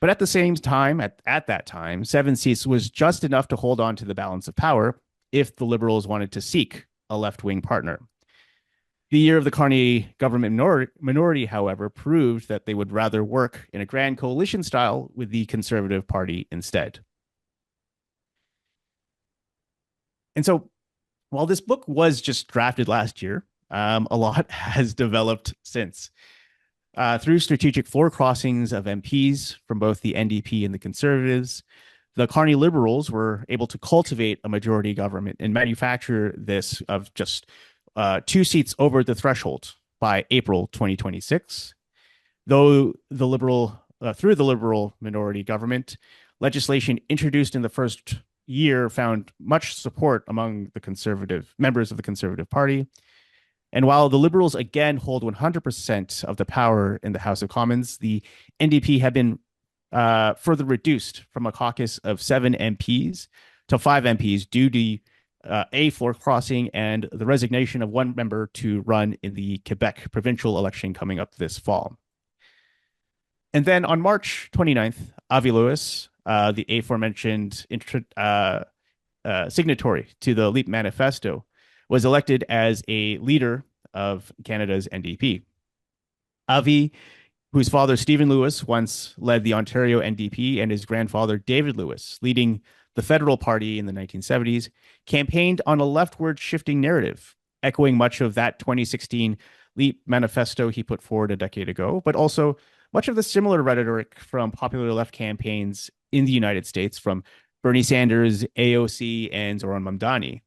But at the same time, at that time, 7 seats was just enough to hold on to the balance of power if the Liberals wanted to seek a left-wing partner. The year of the Carney government minority, however, proved that they would rather work in a grand coalition style with the Conservative Party instead. And so, while this book was just drafted last year, a lot has developed since. Through strategic floor crossings of MPs from both the NDP and the Conservatives, the Carney Liberals were able to cultivate a majority government and manufacture this of just 2 seats over the threshold by April 2026. Though through the Liberal minority government, legislation introduced in the first year found much support among the conservative members of the Conservative Party. And while the Liberals again hold 100% of the power in the House of Commons, the NDP have been further reduced from a caucus of 7 MPs to 5 MPs due to a floor crossing and the resignation of 1 member to run in the Quebec provincial election coming up this fall. And then on March 29th, Avi Lewis, the aforementioned signatory to the LEAP manifesto, was elected as a leader of Canada's NDP. Avi, whose father, Stephen Lewis, once led the Ontario NDP, and his grandfather, David Lewis, leading the Federal Party in the 1970s, campaigned on a leftward shifting narrative, echoing much of that 2016 LEAP manifesto he put forward a decade ago, but also much of the similar rhetoric from popular left campaigns in the United States from Bernie Sanders, AOC, and Zoran Mamdani.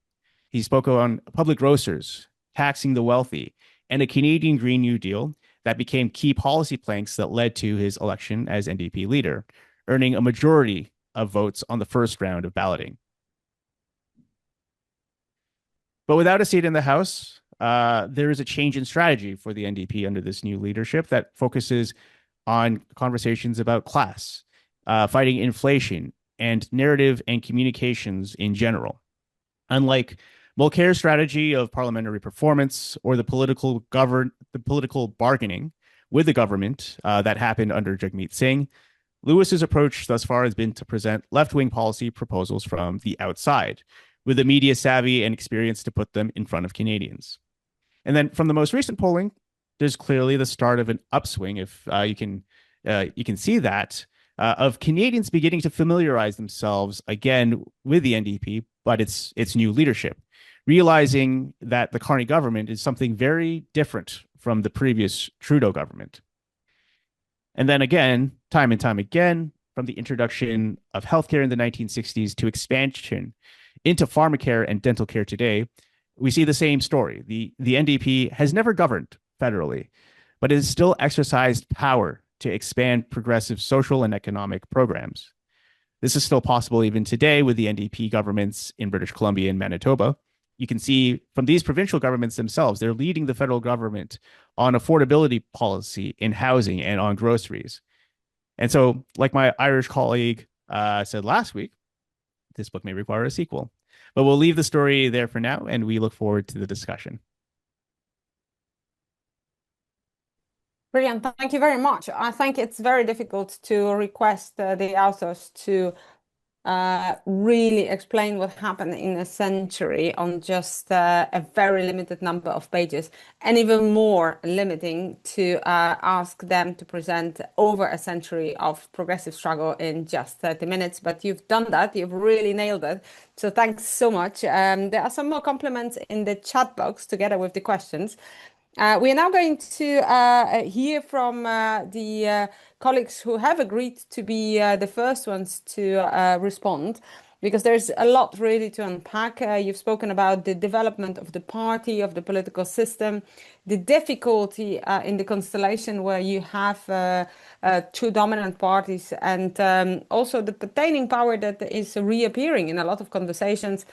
He spoke on public grocers, taxing the wealthy, and a Canadian Green New Deal that became key policy planks that led to his election as NDP leader, earning a majority of votes on the first round of balloting. But without a seat in the House, there is a change in strategy for the NDP under this new leadership that focuses on conversations about class, fighting inflation, and narrative and communications in general. Unlike Mulcair's strategy of parliamentary performance or the political bargaining with the government that happened under Jagmeet Singh, Lewis's approach thus far has been to present left-wing policy proposals from the outside, with the media savvy and experience to put them in front of Canadians. And then from the most recent polling, there's clearly the start of an upswing, if you can see that, of Canadians beginning to familiarize themselves again with the NDP, but its new leadership, realizing that the Carney government is something very different from the previous Trudeau government. And then again, time and time again, from the introduction of healthcare in the 1960s to expansion into pharmacare and dental care today, we see the same story. The NDP has never governed federally, but it has still exercised power to expand progressive social and economic programs. This is still possible even today with the NDP governments in British Columbia and Manitoba. You can see from these provincial governments themselves, they're leading the federal government on affordability policy in housing and on groceries. And so, like my Irish colleague said last week, this book may require a sequel. But we'll leave the story there for now, and we look forward to the discussion. Brilliant. Thank you very much. I think it's very difficult to request the authors to really explain what happened in a century on just a very limited number of pages, and even more limiting to ask them to present over a century of progressive struggle in just 30 minutes. But you've done that. You've really nailed it. So thanks so much. There are some more compliments in the chat box together with the questions. We are now going to hear from the colleagues who have agreed to be the first ones to respond, because there's a lot really to unpack. You've spoken about the development of the party, of the political system, the difficulty in the constellation where you have 2 dominant parties, and also the pertaining power that is reappearing in a lot of conversations.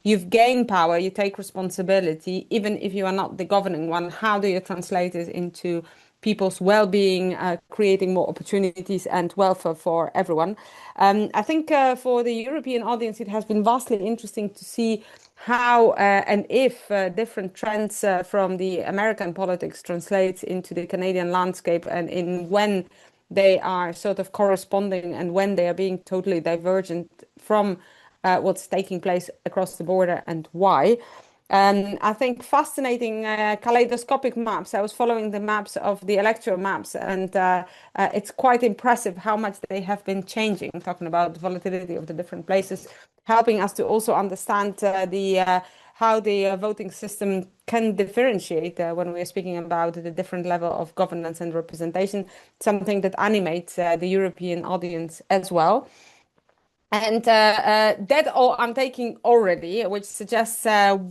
You've gained power, you take responsibility, even if you are not the governing one. How do you translate it into people's well-being, creating more opportunities and welfare for everyone? I think for the European audience, it has been vastly interesting to see how and if different trends from the American politics translates into the Canadian landscape, and in when they are sort of corresponding and when they are being totally divergent from what's taking place across the border and why. I think fascinating kaleidoscopic maps. I was following the maps of the electoral maps, and it's quite impressive how much they have been changing, talking about the volatility of the different places, helping us to also understand how the voting system can differentiate when we're speaking about the different level of governance and representation, something that animates the European audience as well. And that all I'm taking already, which suggests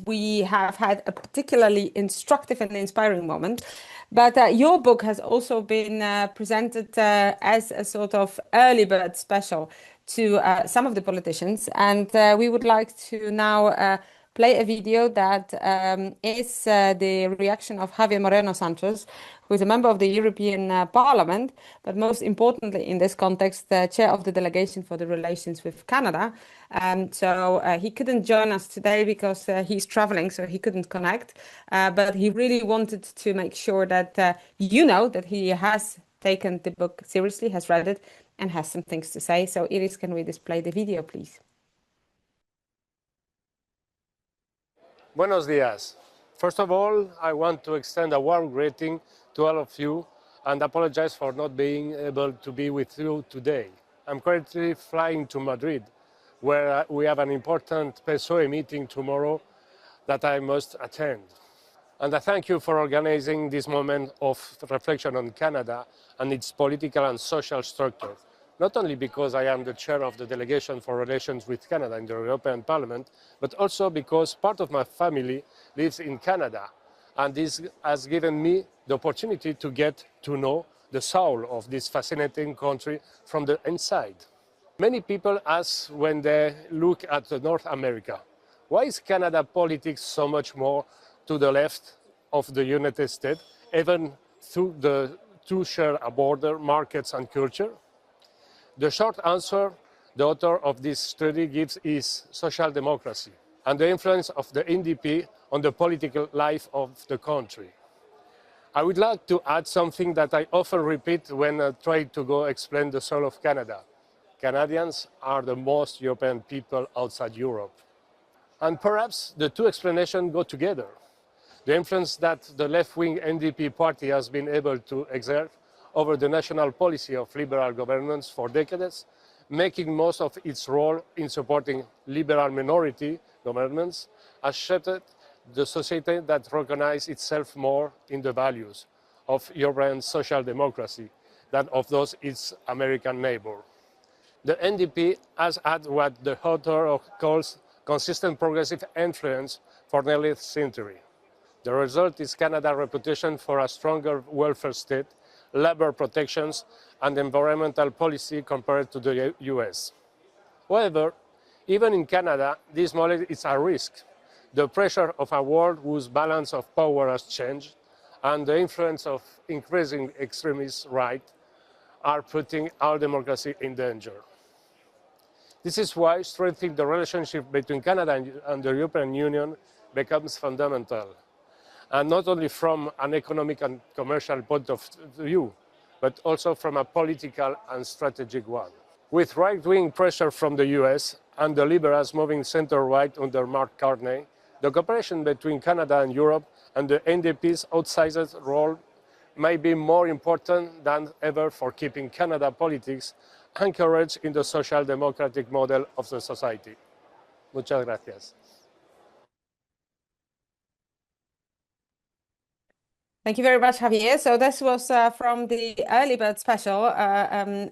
we have had a particularly instructive and inspiring moment. But your book has also been presented as a sort of early bird special to some of the politicians. And we would like to now play a video that is the reaction of Javier Moreno Sanchez, who is a member of the European Parliament, but most importantly in this context, the chair of the delegation for the relations with Canada. So he couldn't join us today because he's traveling, so he couldn't connect. But he really wanted to make sure that you know that he has taken the book seriously, has read it, and has some things to say. So Iris, can we display the video, please? Buenos dias. First of all, I want to extend a warm greeting to all of you and apologize for not being able to be with you today. I'm currently flying to Madrid, where we have an important PSOE meeting tomorrow that I must attend. And I thank you for organizing this moment of reflection on Canada and its political and social structure. Not only because I am the chair of the delegation for relations with Canada in the European Parliament, but also because part of my family lives in Canada. And this has given me the opportunity to get to know the soul of this fascinating country from the inside. Many people ask when they look at North America, why is Canada politics so much more to the left of the United States, even though the two share a border, markets and culture? The short answer the author of this study gives is social democracy and the influence of the NDP on the political life of the country. I would like to add something that I often repeat when I try to go explain the soul of Canada. Canadians are the most European people outside Europe. And perhaps the two explanations go together. The influence that the left-wing NDP party has been able to exert over the national policy of liberal governance for decades, making most of its role in supporting liberal minority governments, has shaped the society that recognizes itself more in the values of European social democracy than of those its American neighbor. The NDP has had what the author calls consistent progressive influence for nearly a century. The result is Canada's reputation for a stronger welfare state, labor protections, and environmental policy compared to the US. However, even in Canada, this model is at risk. The pressure of a world whose balance of power has changed, and the influence of increasing extremist right are putting our democracy in danger. This is why strengthening the relationship between Canada and the European Union becomes fundamental. And not only from an economic and commercial point of view, but also from a political and strategic one. With right-wing pressure from the US and the Liberals moving center-right under Mark Carney, the cooperation between Canada and Europe and the NDP's outsized role may be more important than ever for keeping Canada politics anchored in the social democratic model of the society. Muchas gracias. Thank you very much, Javier. So this was from the early bird special,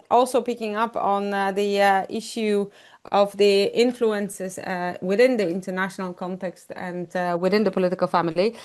also picking up on the issue of the influences within the international context and within the political family.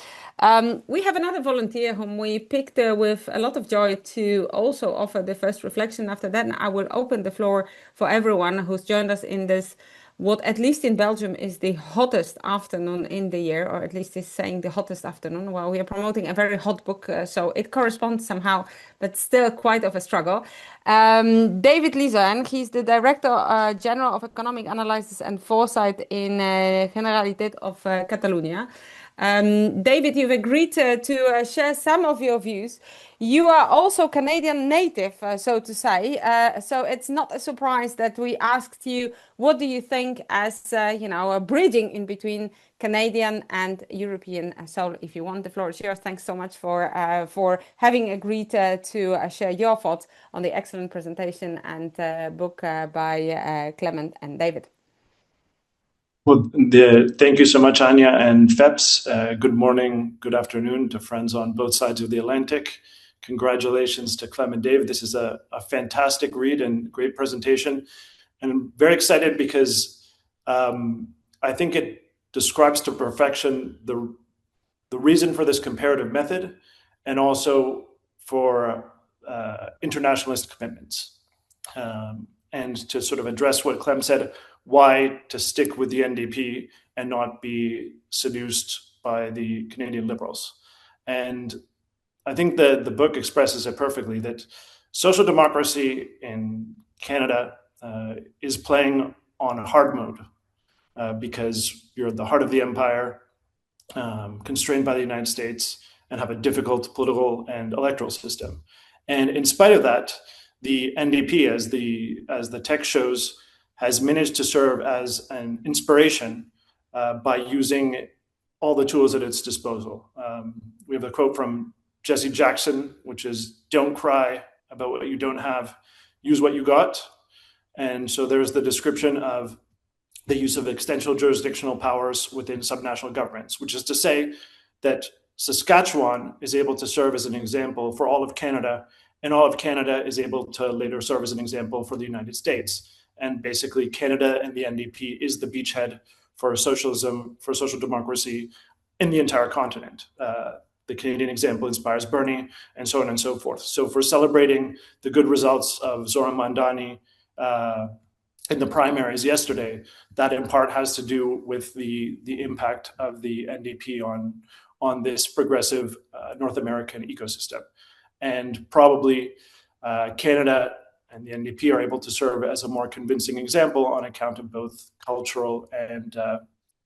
We have another volunteer whom we picked with a lot of joy to also offer the first reflection. After that, I will open the floor for everyone who's joined us in this what at least in Belgium is the hottest afternoon in the year, or at least is saying the hottest afternoon. Well, we are promoting a very hot book, so it corresponds somehow, but still quite of a struggle. David Lizoen, he's the Director General of Economic Analysis and Foresight in Generalitat of Catalonia. David, you've agreed to share some of your views. You are also Canadian native, so to say. So it's not a surprise that we asked you, what do you think as, a bridging in between Canadian and European? So if you want, the floor is yours. Thanks so much for having agreed to share your thoughts on the excellent presentation and book by Clement and David. Well, thank you so much, Anya and Feps. Good morning, good afternoon to friends on both sides of the Atlantic. Congratulations to Clement and David. This is a fantastic read and great presentation. And I'm very excited because I think it describes to perfection the reason for this comparative method and also for internationalist commitments. And to sort of address what Clem said, why to stick with the NDP and not be seduced by the Canadian Liberals. And I think the book expresses it perfectly, that social democracy in Canada is playing on hard mode because you're at the heart of the empire, constrained by the United States, and have a difficult political and electoral system. And in spite of that, the NDP, as the text shows, has managed to serve as an inspiration by using all the tools at its disposal. We have a quote from Jesse Jackson, which is, "Don't cry about what you don't have, use what you got." And so there's the description of the use of extensional jurisdictional powers within subnational governments, which is to say that Saskatchewan is able to serve as an example for all of Canada, and all of Canada is able to later serve as an example for the United States. And basically, Canada and the NDP is the beachhead for socialism, for social democracy in the entire continent. The Canadian example inspires Bernie, and so on and so forth. So for celebrating the good results of Zoran Mandani in the primaries yesterday, that in part has to do with the impact of the NDP on this progressive North American ecosystem. And probably Canada and the NDP are able to serve as a more convincing example on account of both cultural and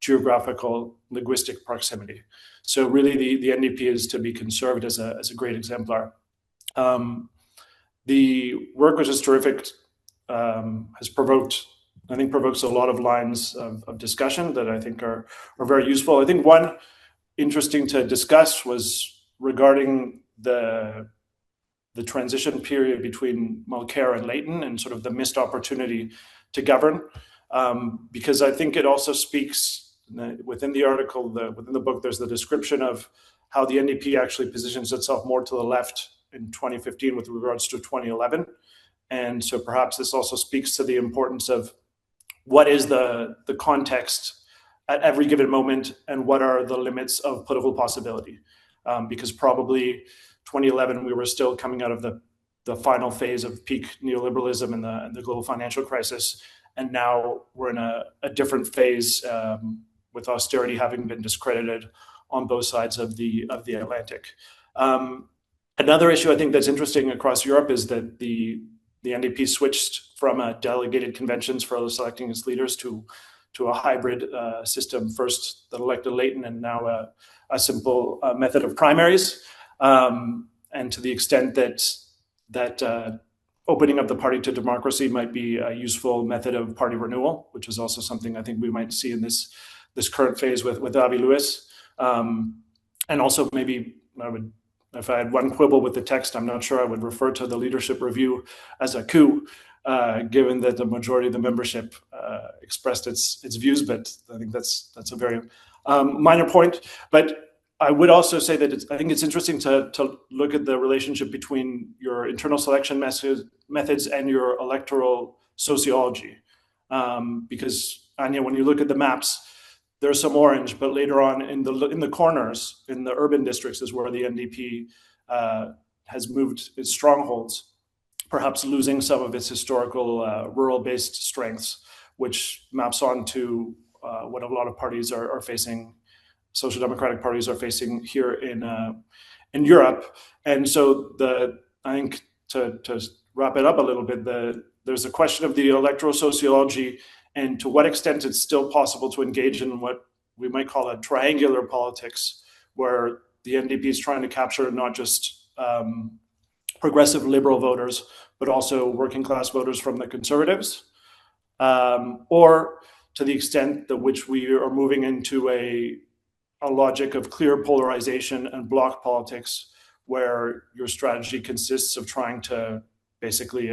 geographical linguistic proximity. So really the NDP is to be conserved as a great exemplar. The work, which is terrific, has provokes a lot of lines of discussion that I think are very useful. I think one interesting to discuss was regarding the transition period between Mulcair and Layton and sort of the missed opportunity to govern, because I think it also speaks within the article, within the book, there's the description of how the NDP actually positions itself more to the left in 2015 with regards to 2011. And so perhaps this also speaks to the importance of what is the context at every given moment and what are the limits of political possibility, because probably 2011, we were still coming out of the final phase of peak neoliberalism and the global financial crisis. And now we're in a different phase with austerity having been discredited on both sides of the Atlantic. Another issue I think that's interesting across Europe is that the NDP switched from delegated conventions for selecting its leaders to a hybrid system, first that elected Layton and now a simple method of primaries. And to the extent that opening up the party to democracy might be a useful method of party renewal, which is also something I think we might see in this current phase with Avi Lewis. And also maybe if I had one quibble with the text, I'm not sure I would refer to the leadership review as a coup, given that the majority of the membership expressed its views, but I think that's a very minor point. But I would also say that I think it's interesting to look at the relationship between your internal selection methods and your electoral sociology. Because, Anya, when you look at the maps, there's some orange, but later on in the corners, in the urban districts, is where the NDP has moved its strongholds, perhaps losing some of its historical rural-based strengths, which maps on to what a lot of parties are facing, social democratic parties are facing here in Europe. And so I think to wrap it up a little bit, there's a question of the electoral sociology and to what extent it's still possible to engage in what we might call a triangular politics, where the NDP is trying to capture not just progressive liberal voters, but also working class voters from the Conservatives, or to the extent that which we are moving into a logic of clear polarization and bloc politics, where your strategy consists of trying to basically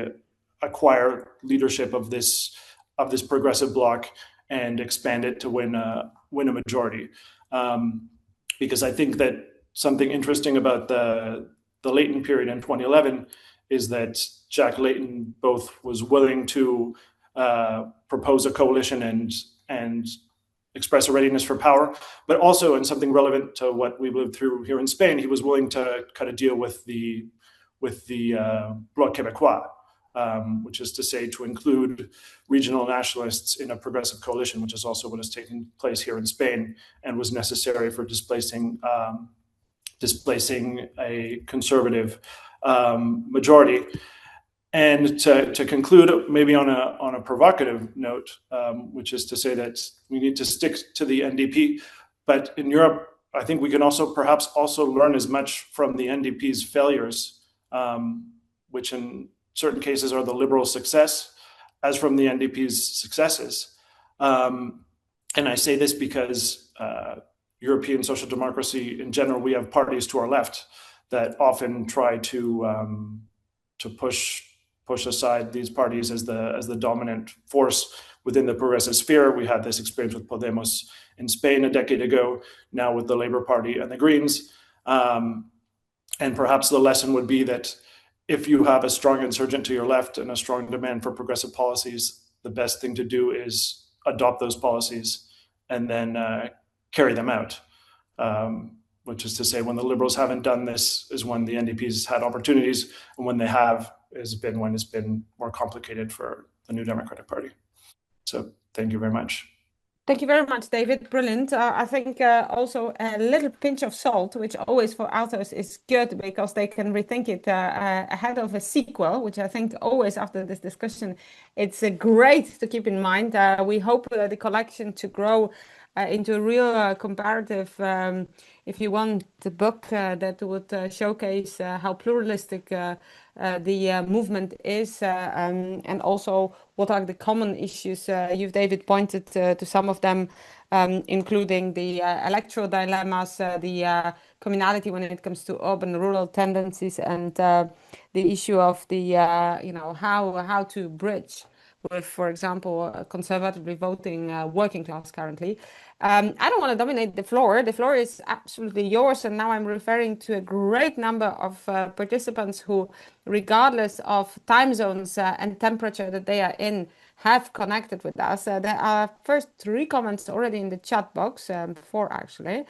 acquire leadership of this progressive bloc and expand it to win a majority. Because I think that something interesting about the Layton period in 2011 is that Jack Layton both was willing to propose a coalition and express a readiness for power, but also, and something relevant to what we lived through here in Spain, he was willing to kind of deal with the Bloc Québécois, which is to say, to include regional nationalists in a progressive coalition, which is also what is taking place here in Spain and was necessary for displacing a conservative majority. And to conclude, maybe on a provocative note, which is to say that we need to stick to the NDP, but in Europe, I think we can also perhaps also learn as much from the NDP's failures, which in certain cases are the liberal success, as from the NDP's successes. And I say this because European social democracy in general, we have parties to our left that often try to push aside these parties as the dominant force within the progressive sphere. We had this experience with Podemos in Spain a decade ago, now with the Labour Party and the Greens. And perhaps the lesson would be that if you have a strong insurgent to your left and a strong demand for progressive policies, the best thing to do is adopt those policies and then carry them out. Which is to say, when the Liberals haven't done this is when the NDP's had opportunities, and when they have has been when it's been more complicated for the New Democratic Party. So thank you very much. Thank you very much, David. Brilliant. I think also a little pinch of salt, which always for authors is good because they can rethink it ahead of a sequel, which I think always after this discussion, it's great to keep in mind. We hope the collection to grow into a real comparative, if you want, the book that would showcase how pluralistic the movement is, and also what are the common issues. You've, David, pointed to some of them, including the electoral dilemmas, the communality when it comes to urban-rural tendencies, and the issue of the, how to bridge with, for example, conservatively voting working class currently. I don't want to dominate the floor. The floor is absolutely yours. And now I'm referring to a great number of participants who, regardless of time zones and temperature that they are in, have connected with us. There are first 3 comments already in the chat box, 4 actually.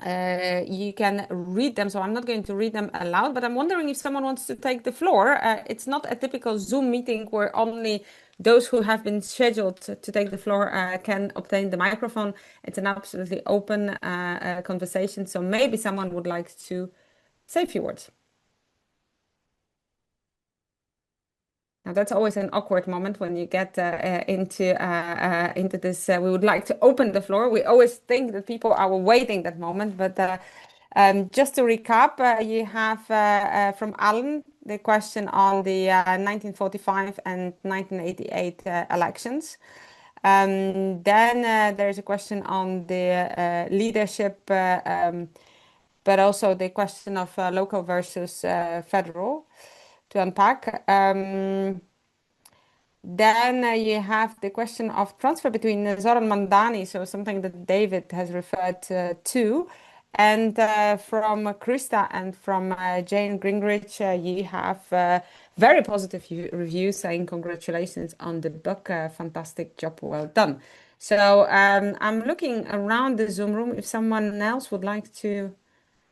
You can read them, so I'm not going to read them aloud, but I'm wondering if someone wants to take the floor. It's not a typical Zoom meeting where only those who have been scheduled to take the floor can obtain the microphone. It's an absolutely open conversation, so maybe someone would like to say a few words. Now that's always an awkward moment when you get into this. We would like to open the floor. We always think that people are awaiting that moment, but just to recap, you have from Alan the question on the 1945 and 1988 elections. Then there's a question on the leadership, but also the question of local versus federal to unpack. Then you have the question of transfer between Zoran Mandani, so something that David has referred to. And from Krista and from Jane Gingrich, you have very positive reviews saying congratulations on the book, fantastic job, well done. So I'm looking around the Zoom room if someone else would like to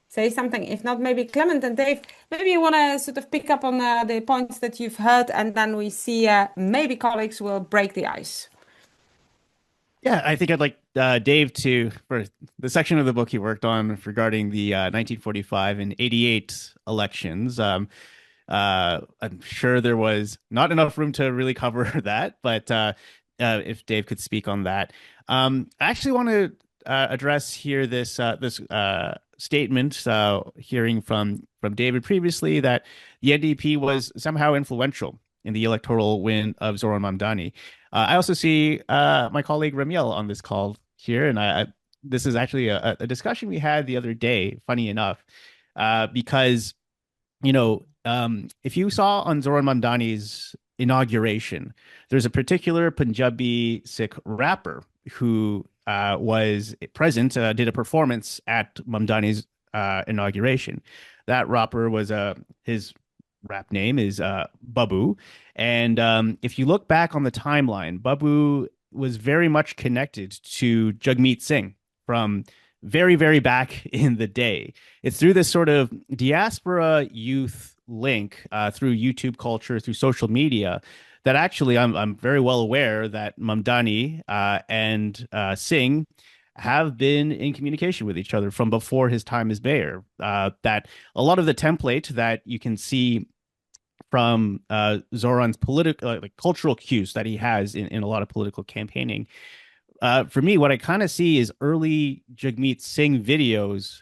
say something. If not, maybe Clement and Dave, maybe you want to sort of pick up on the points that you've heard, and then we see maybe colleagues will break the ice. Yeah, I think I'd like Dave for the section of the book he worked on regarding the 1945 and 88 elections. I'm sure there was not enough room to really cover that, but if Dave could speak on that. I actually want to address here this statement, hearing from David previously, that the NDP was somehow influential in the electoral win of Zoran Mamdani. I also see my colleague Ramiel on this call here, and this is actually a discussion we had the other day, funny enough, because, if you saw on Zoran Mamdani's inauguration, there's a particular Punjabi Sikh rapper who was present, did a performance at Mamdani's inauguration. That rapper was his rap name is Babu. And if you look back on the timeline, Babu was very much connected to Jagmeet Singh from very, very back in the day. It's through this sort of diaspora youth link, through YouTube culture, through social media, that actually I'm very well aware that Mamdani and Singh have been in communication with each other from before his time as mayor. That a lot of the template that you can see from Zoran's political, cultural cues that he has in a lot of political campaigning. For me, what I kind of see is early Jagmeet Singh videos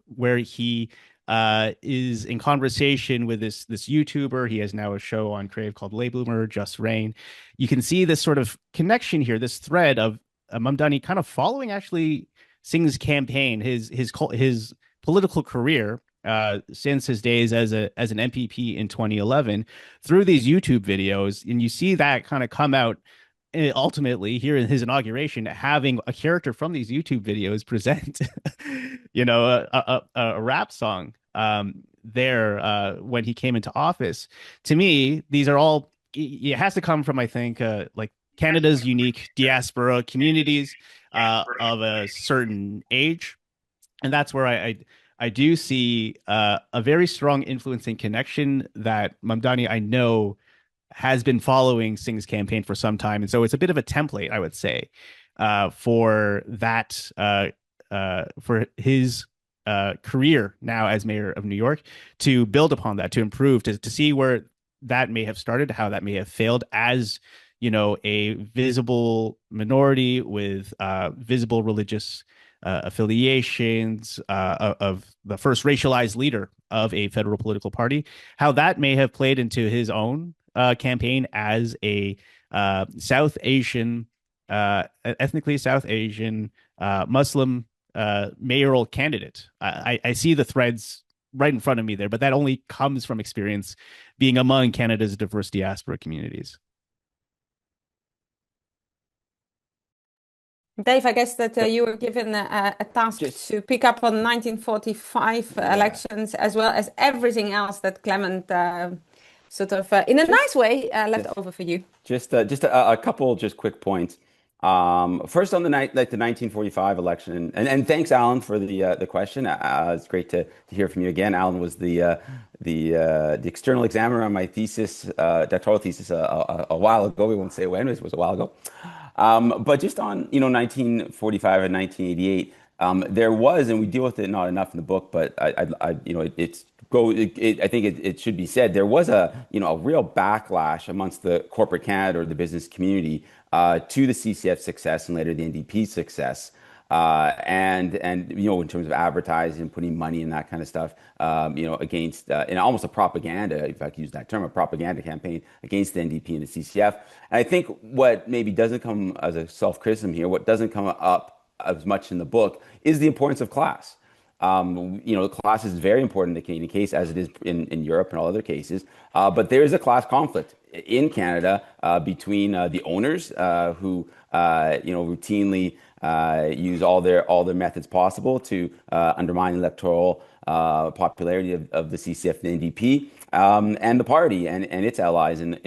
where he is in conversation with this YouTuber. He has now a show on Crave called Bloomer, Just Rain. You can see this sort of connection here, this thread of Mamdani kind of following actually Singh's campaign, his political career since his days as an MPP in 2011 through these YouTube videos. And you see that kind of come out ultimately here in his inauguration, having a character from these YouTube videos present, a rap song there when he came into office. To me, these are all, it has to come from, I think, like Canada's unique diaspora communities of a certain age. And that's where I do see a very strong influencing connection that Mamdani, I know, has been following Singh's campaign for some time. And so it's a bit of a template, I would say, for that, for his career now as mayor of New York, to build upon that, to improve, to see where that may have started, how that may have failed as, a visible minority with visible religious affiliations, of the first racialized leader of a federal political party, how that may have played into his own campaign as a South Asian, ethnically South Asian Muslim mayoral candidate. I see the threads right in front of me there, but that only comes from experience being among Canada's diverse diaspora communities. Dave, I guess that you were given a task to pick up on 1945 elections, as well as everything else that Clement sort of, in a nice way, left over for you. Just a couple quick points. First on the 1945 election, and thanks, Alan, for the question. It's great to hear from you again. Alan was the external examiner on my thesis, doctoral thesis, a while ago. We won't say when, it was a while ago. But just on 1945 and 1988, there was, and we deal with it not enough in the book, but I think it should be said, there was a real backlash amongst the corporate Canada or the business community to the CCF success and later the NDP success, and in terms of advertising and putting money and that kind of stuff, against in almost a propaganda, if I can use that term, a propaganda campaign against the NDP and the CCF. And I think what maybe doesn't come as a self-criticism here, what doesn't come up as much in the book, is the importance of class. Class is very important in the Canadian case, as it is in Europe and all other cases. But there is a class conflict in Canada between the owners who routinely use all their methods possible to undermine electoral popularity of the CCF and the NDP, and the party and its allies in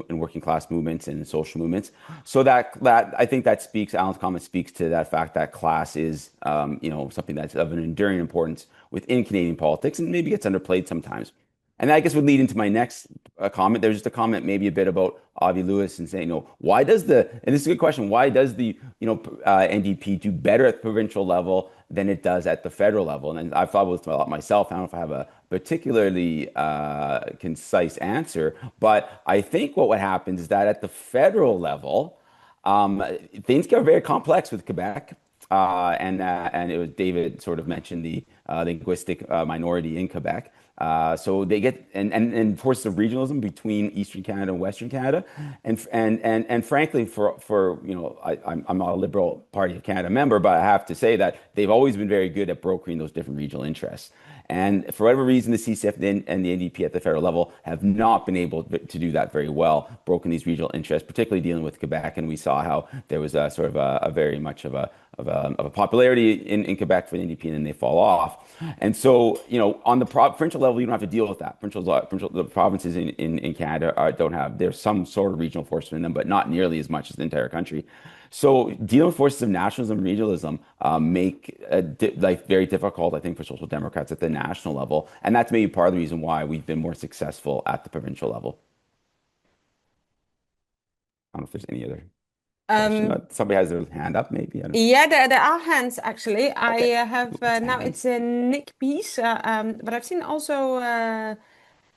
working class movements and social movements. So that I think that speaks, Alan's comment speaks to that fact that class is something that's of an enduring importance within Canadian politics and maybe gets underplayed sometimes. And I guess would lead into my next comment. There's just a comment maybe a bit about Avi Lewis and saying, why does and this is a good question, why does the NDP do better at the provincial level than it does at the federal level? And I've thought about this a lot myself. I don't know if I have a particularly concise answer, but I think what happens is that at the federal level, things get very complex with Quebec. And it was David sort of mentioned the linguistic minority in Quebec. So they get and forces of regionalism between Eastern Canada and Western Canada, and frankly, I'm not a Liberal Party of Canada member, but I have to say that they've always been very good at brokering those different regional interests. And for whatever reason, the CCF and the NDP at the federal level have not been able to do that very well, broken these regional interests, particularly dealing with Quebec. And we saw how there was a sort of a very much of a popularity in Quebec for the NDP, and then they fall off. And so, on the provincial level, you don't have to deal with that. The provinces in Canada don't have, there's some sort of regional force in them, but not nearly as much as the entire country. So dealing with forces of nationalism and regionalism make life very difficult, I think, for Social Democrats at the national level. And that's maybe part of the reason why we've been more successful at the provincial level. I don't know if there's any other question. Somebody has their hand up, maybe. I don't know. Yeah, there are hands actually. Okay. I have now it's Nick Peace, but I've seen also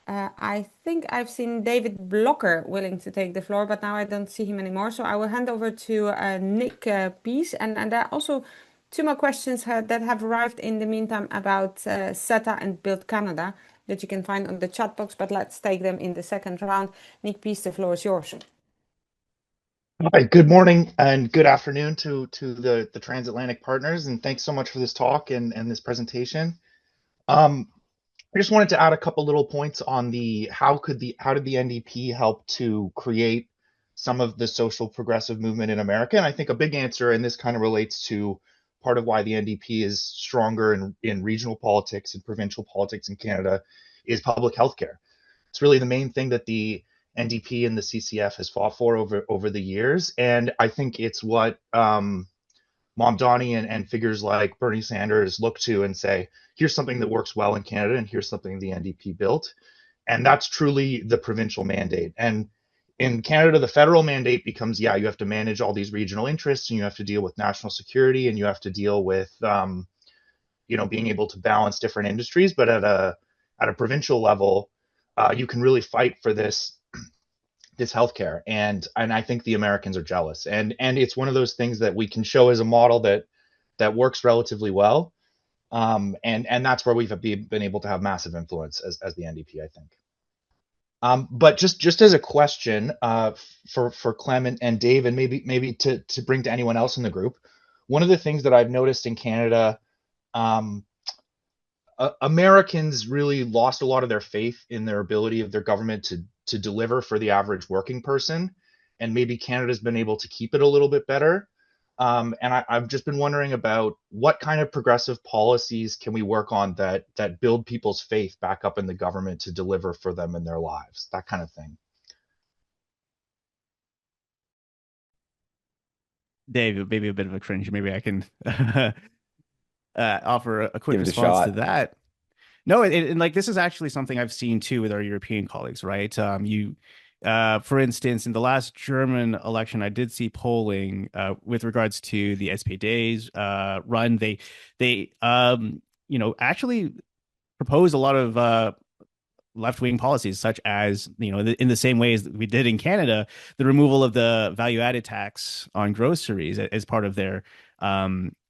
I think I've seen David Blocker willing to take the floor, but now I don't see him anymore. So I will hand over to Nick Peace, and there are also two more questions that have arrived in the meantime about SETA and Build Canada that you can find on the chat box. But let's take them in the second round. Nick Peace, the floor is yours. Hi, good morning and good afternoon to the transatlantic partners, and thanks so much for this talk and this presentation. I just wanted to add a couple little points on how did the NDP help to create some of the social progressive movement in America? And I think a big answer, and this kind of relates to part of why the NDP is stronger in regional politics and provincial politics in Canada, is public health care. It's really the main thing that the NDP and the CCF has fought for over the years, and I think it's what Mamdani and figures like Bernie Sanders look to and say, here's something that works well in Canada, and here's something the NDP built, and that's truly the provincial mandate. And in Canada, the federal mandate becomes, you have to manage all these regional interests, and you have to deal with national security, and you have to deal with being able to balance different industries. But at a provincial level, you can really fight for this healthcare, and I think the Americans are jealous, and it's one of those things that we can show as a model that works relatively well, and that's where we've been able to have massive influence as the NDP, I think. But just as a question for Clement and Dave, and maybe to bring to anyone else in the group, one of the things that I've noticed in Canada, Americans really lost a lot of their faith in their ability of their government to deliver for the average working person, and maybe Canada's been able to keep it a little bit better. And I've just been wondering about what kind of progressive policies can we work on that build people's faith back up in the government to deliver for them in their lives, that kind of thing. Dave, maybe a bit of a cringe. Maybe I can offer a quick Give it a response shot. to that. No, and like this is actually something I've seen too with our European colleagues, right? For instance, in the last German election, I did see polling with regards to the SPD's run. They actually proposed a lot of left-wing policies, such as, in the same ways that we did in Canada, the removal of the value-added tax on groceries as part of their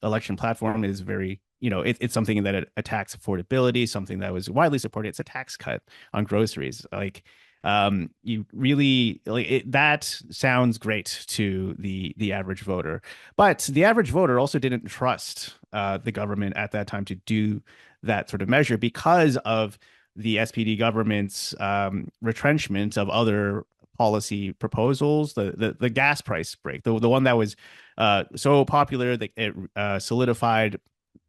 election platform is very, it's something that attacks affordability, something that was widely supported. It's a tax cut on groceries. You really that sounds great to the average voter, but the average voter also didn't trust the government at that time to do that sort of measure because of the SPD government's retrenchment of other policy proposals, the gas price break, the one that was so popular that it solidified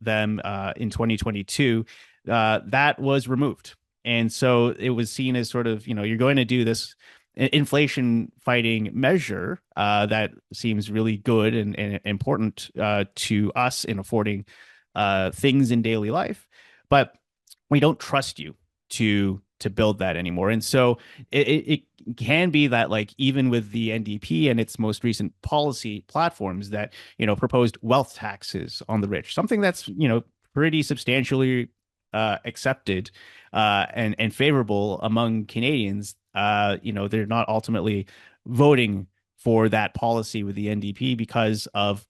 them in 2022, that was removed. And so it was seen as sort of, you're going to do this inflation fighting measure that seems really good and important to us in affording things in daily life, but we don't trust you to build that anymore. And so it can be that, like, even with the NDP and its most recent policy platforms that, proposed wealth taxes on the rich, something that's, pretty substantially accepted and favorable among Canadians, they're not ultimately voting for that policy with the NDP because of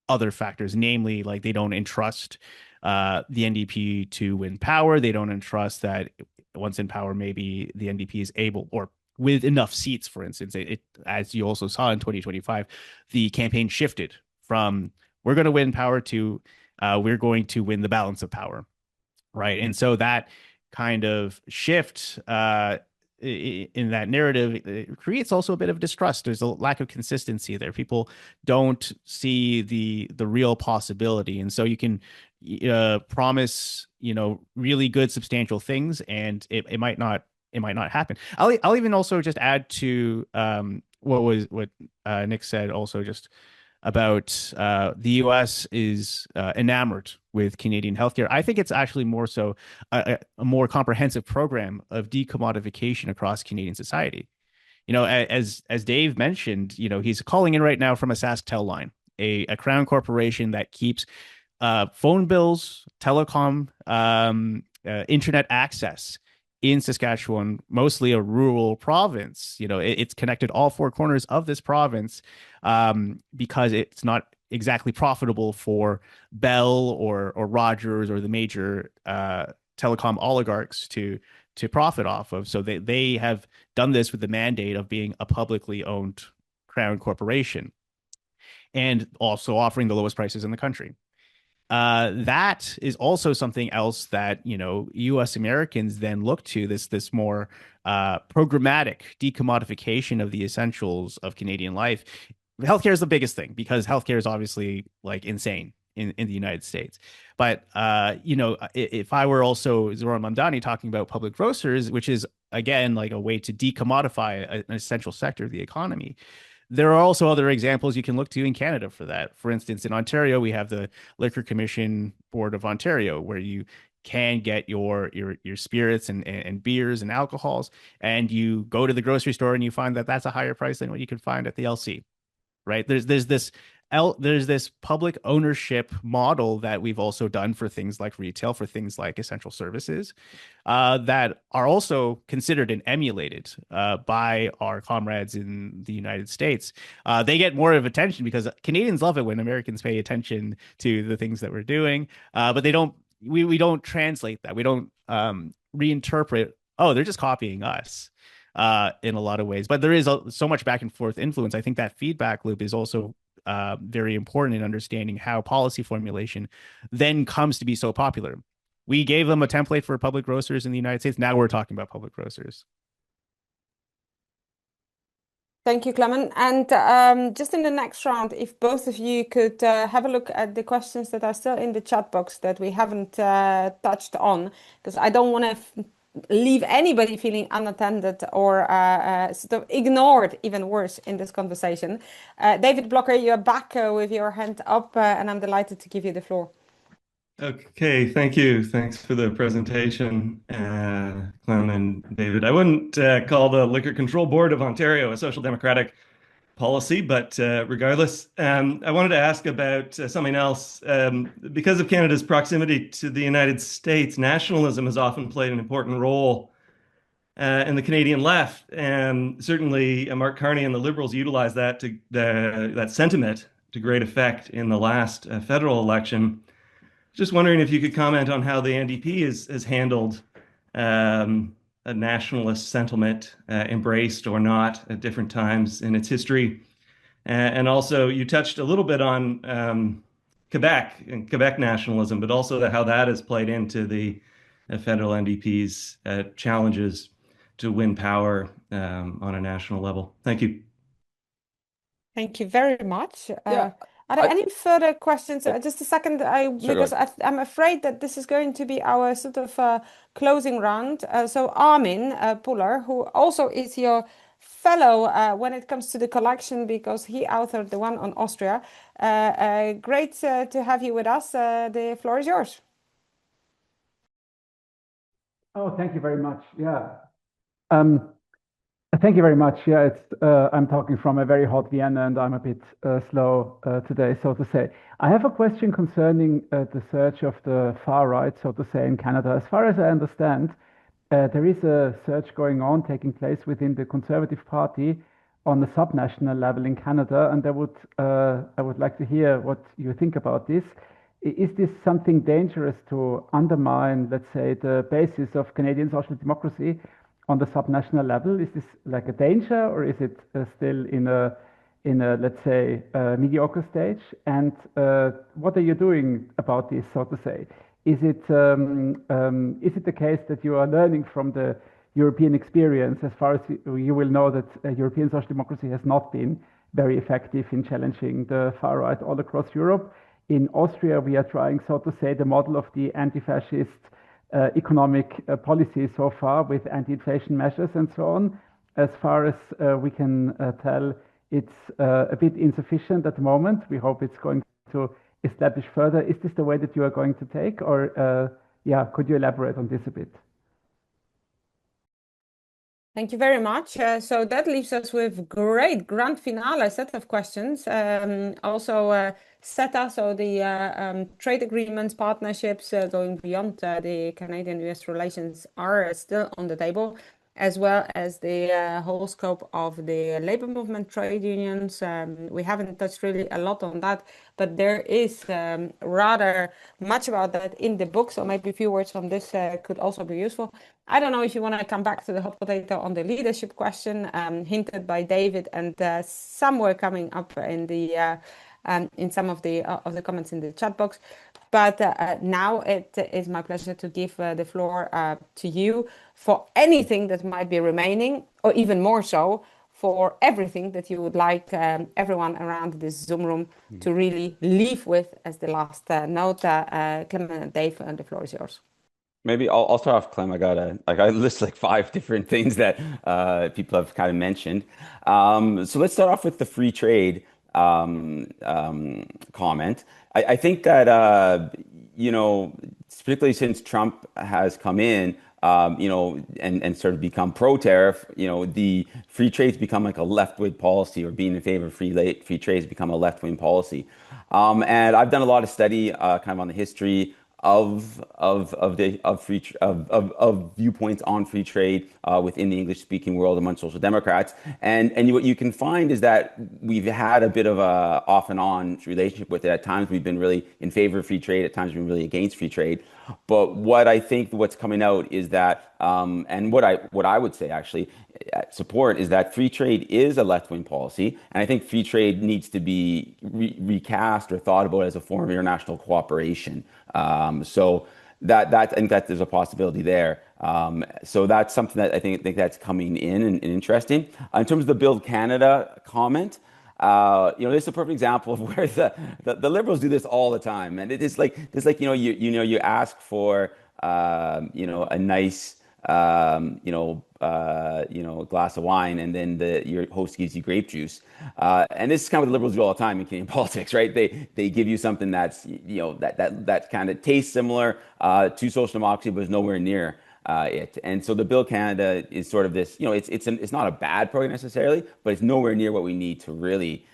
other factors, namely, like, they don't entrust the NDP to win power. They don't entrust that once in power, maybe the NDP is able, or with enough seats, for instance, as you also saw in 2025, the campaign shifted from we're going to win power to we're going to win the balance of power. Right. And so that kind of shift in that narrative, it creates also a bit of distrust. There's a lack of consistency there. People don't see the real possibility. And so you can promise, really good, substantial things, and it might not happen. I'll even also just add to what Nick said also, just about the US is enamored with Canadian healthcare. I think it's actually more so a more comprehensive program of decommodification across Canadian society. As Dave mentioned, he's calling in right now from a SaskTel line, a Crown corporation that keeps phone bills, telecom, internet access in Saskatchewan, mostly a rural province. It's connected all four corners of this province because it's not exactly profitable for Bell or Rogers or the major telecom oligarchs to profit off of. So they have done this with the mandate of being a publicly owned Crown corporation and also offering the lowest prices in the country. That is also something else that, U.S. Americans then look to, this more programmatic decommodification of the essentials of Canadian life. Healthcare is the biggest thing because healthcare is obviously, like, insane in the United States. But, if I were also Zoran Mamdani talking about public grocers, which is, again, like a way to decommodify an essential sector of the economy, there are also other examples you can look to in Canada for that. For instance, in Ontario, we have the Liquor Commission Board of Ontario, where you can get your spirits and beers and alcohols, and you go to the grocery store and you find that that's a higher price than what you can find at the LC. Right? There's this public ownership model that we've also done for things like retail, for things like essential services, that are also considered and emulated by our comrades in the United States. They get more of attention because Canadians love it when Americans pay attention to the things that we're doing, but they don't. We don't translate that. We don't reinterpret. Oh, they're just copying us. In a lot of ways, but there is so much back and forth influence. I think that feedback loop is also very important in understanding how policy formulation then comes to be so popular. We gave them a template for public grocers in the United States. Now we're talking about public grocers. Thank you, Clement. And just in the next round, if both of you could have a look at the questions that are still in the chat box that we haven't touched on, because I don't want to leave anybody feeling unattended or sort of ignored, even worse, in this conversation. David Blocker, you're back with your hand up, and I'm delighted to give you the floor. Okay, thank you. Thanks for the presentation, Clement and David. I wouldn't call the Liquor Control Board of Ontario a social democratic policy, but regardless, I wanted to ask about something else. Because of Canada's proximity to the United States, nationalism has often played an important role in the Canadian left, and certainly Mark Carney and the Liberals utilized that sentiment to great effect in the last federal election. Just wondering if you could comment on how the NDP has handled a nationalist sentiment, embraced or not at different times in its history. And also, you touched a little bit on Quebec and Quebec nationalism, but also how that has played into the federal NDP's challenges to win power on a national level. Thank you. Thank you very much. Yeah. Are there any further questions? Just a second, Sure, because I'm afraid that this is going to be our sort of closing round. So Armin Puller, who also is your fellow when it comes to the collection, because he authored the one on Austria. Great to have you with us. The floor is yours. Oh, thank you very much. Yeah. Thank you very much. Yeah, I'm talking from a very hot Vienna, and I'm a bit slow today, so to say. I have a question concerning the search of the far right, so to say, in Canada. As far as I understand, there is a search going on, taking place within the Conservative Party on the subnational level in Canada, and I would like to hear what you think about this. Is this something dangerous to undermine, let's say, the basis of Canadian social democracy on the subnational level? Is this like a danger, or is it still in a let's say mediocre stage? And what are you doing about this, so to say? Is it the case that you are learning from the European experience? As far as you will know that European social democracy has not been very effective in challenging the far right all across Europe. In Austria, we are trying, so to say, the model of the anti-fascist economic policy so far, with anti-inflation measures and so on. As far as we can tell, it's a bit insufficient at the moment. We hope it's going to establish further. Is this the way that you are going to take, or yeah, could you elaborate on this a bit? Thank you very much. So that leaves us with great grand finale set of questions. Also, CETA, so the trade agreements, partnerships going beyond the Canadian-US relations are still on the table, as well as the whole scope of the labor movement, trade unions. We haven't touched really a lot on that, but there is rather much about that in the book. So maybe a few words on this could also be useful. I don't know if you want to come back to the hot potato on the leadership question, hinted by David, and some were coming up in the in some of the comments in the chat box. But now it is my pleasure to give the floor to you for anything that might be remaining, or even more so, for everything that you would like everyone around this Zoom room to really leave with as the last note. Clement and Dave, and the floor is yours. Maybe I'll start off, Clem. I list like 5 different things that people have kind of mentioned. So let's start off with the free trade comment. I think that you know, particularly since Trump has come in, you know, and sort of become pro-tariff, you know, the free trade's become like a left-wing policy, or being in favor of free trade has become a left-wing policy. And I've done a lot of study kind of on the history of viewpoints on free trade within the English-speaking world among social democrats, and what you can find is that we've had a bit of a off and on relationship with it. At times we've been really in favor of free trade, at times we've been really against free trade. But what I think what's coming out is that, and what I would say actually support, is that free trade is a left-wing policy, and I think free trade needs to be recast or thought about as a form of international cooperation. So that I think that there's a possibility there. So that's something that I think that's coming in and interesting. In terms of the Build Canada comment, you know, this is a perfect example of where the Liberals do this all the time, and it is like you know, you ask for you know, a nice glass of wine, and then your host gives you grape juice. And this is kind of what the Liberals do all the time in Canadian politics, right? They give you something that's, you know, that kind of tastes similar to social democracy, but is nowhere near it. And so the Build Canada is sort of this, you know, it's not a bad program necessarily, but it's nowhere near what we need to really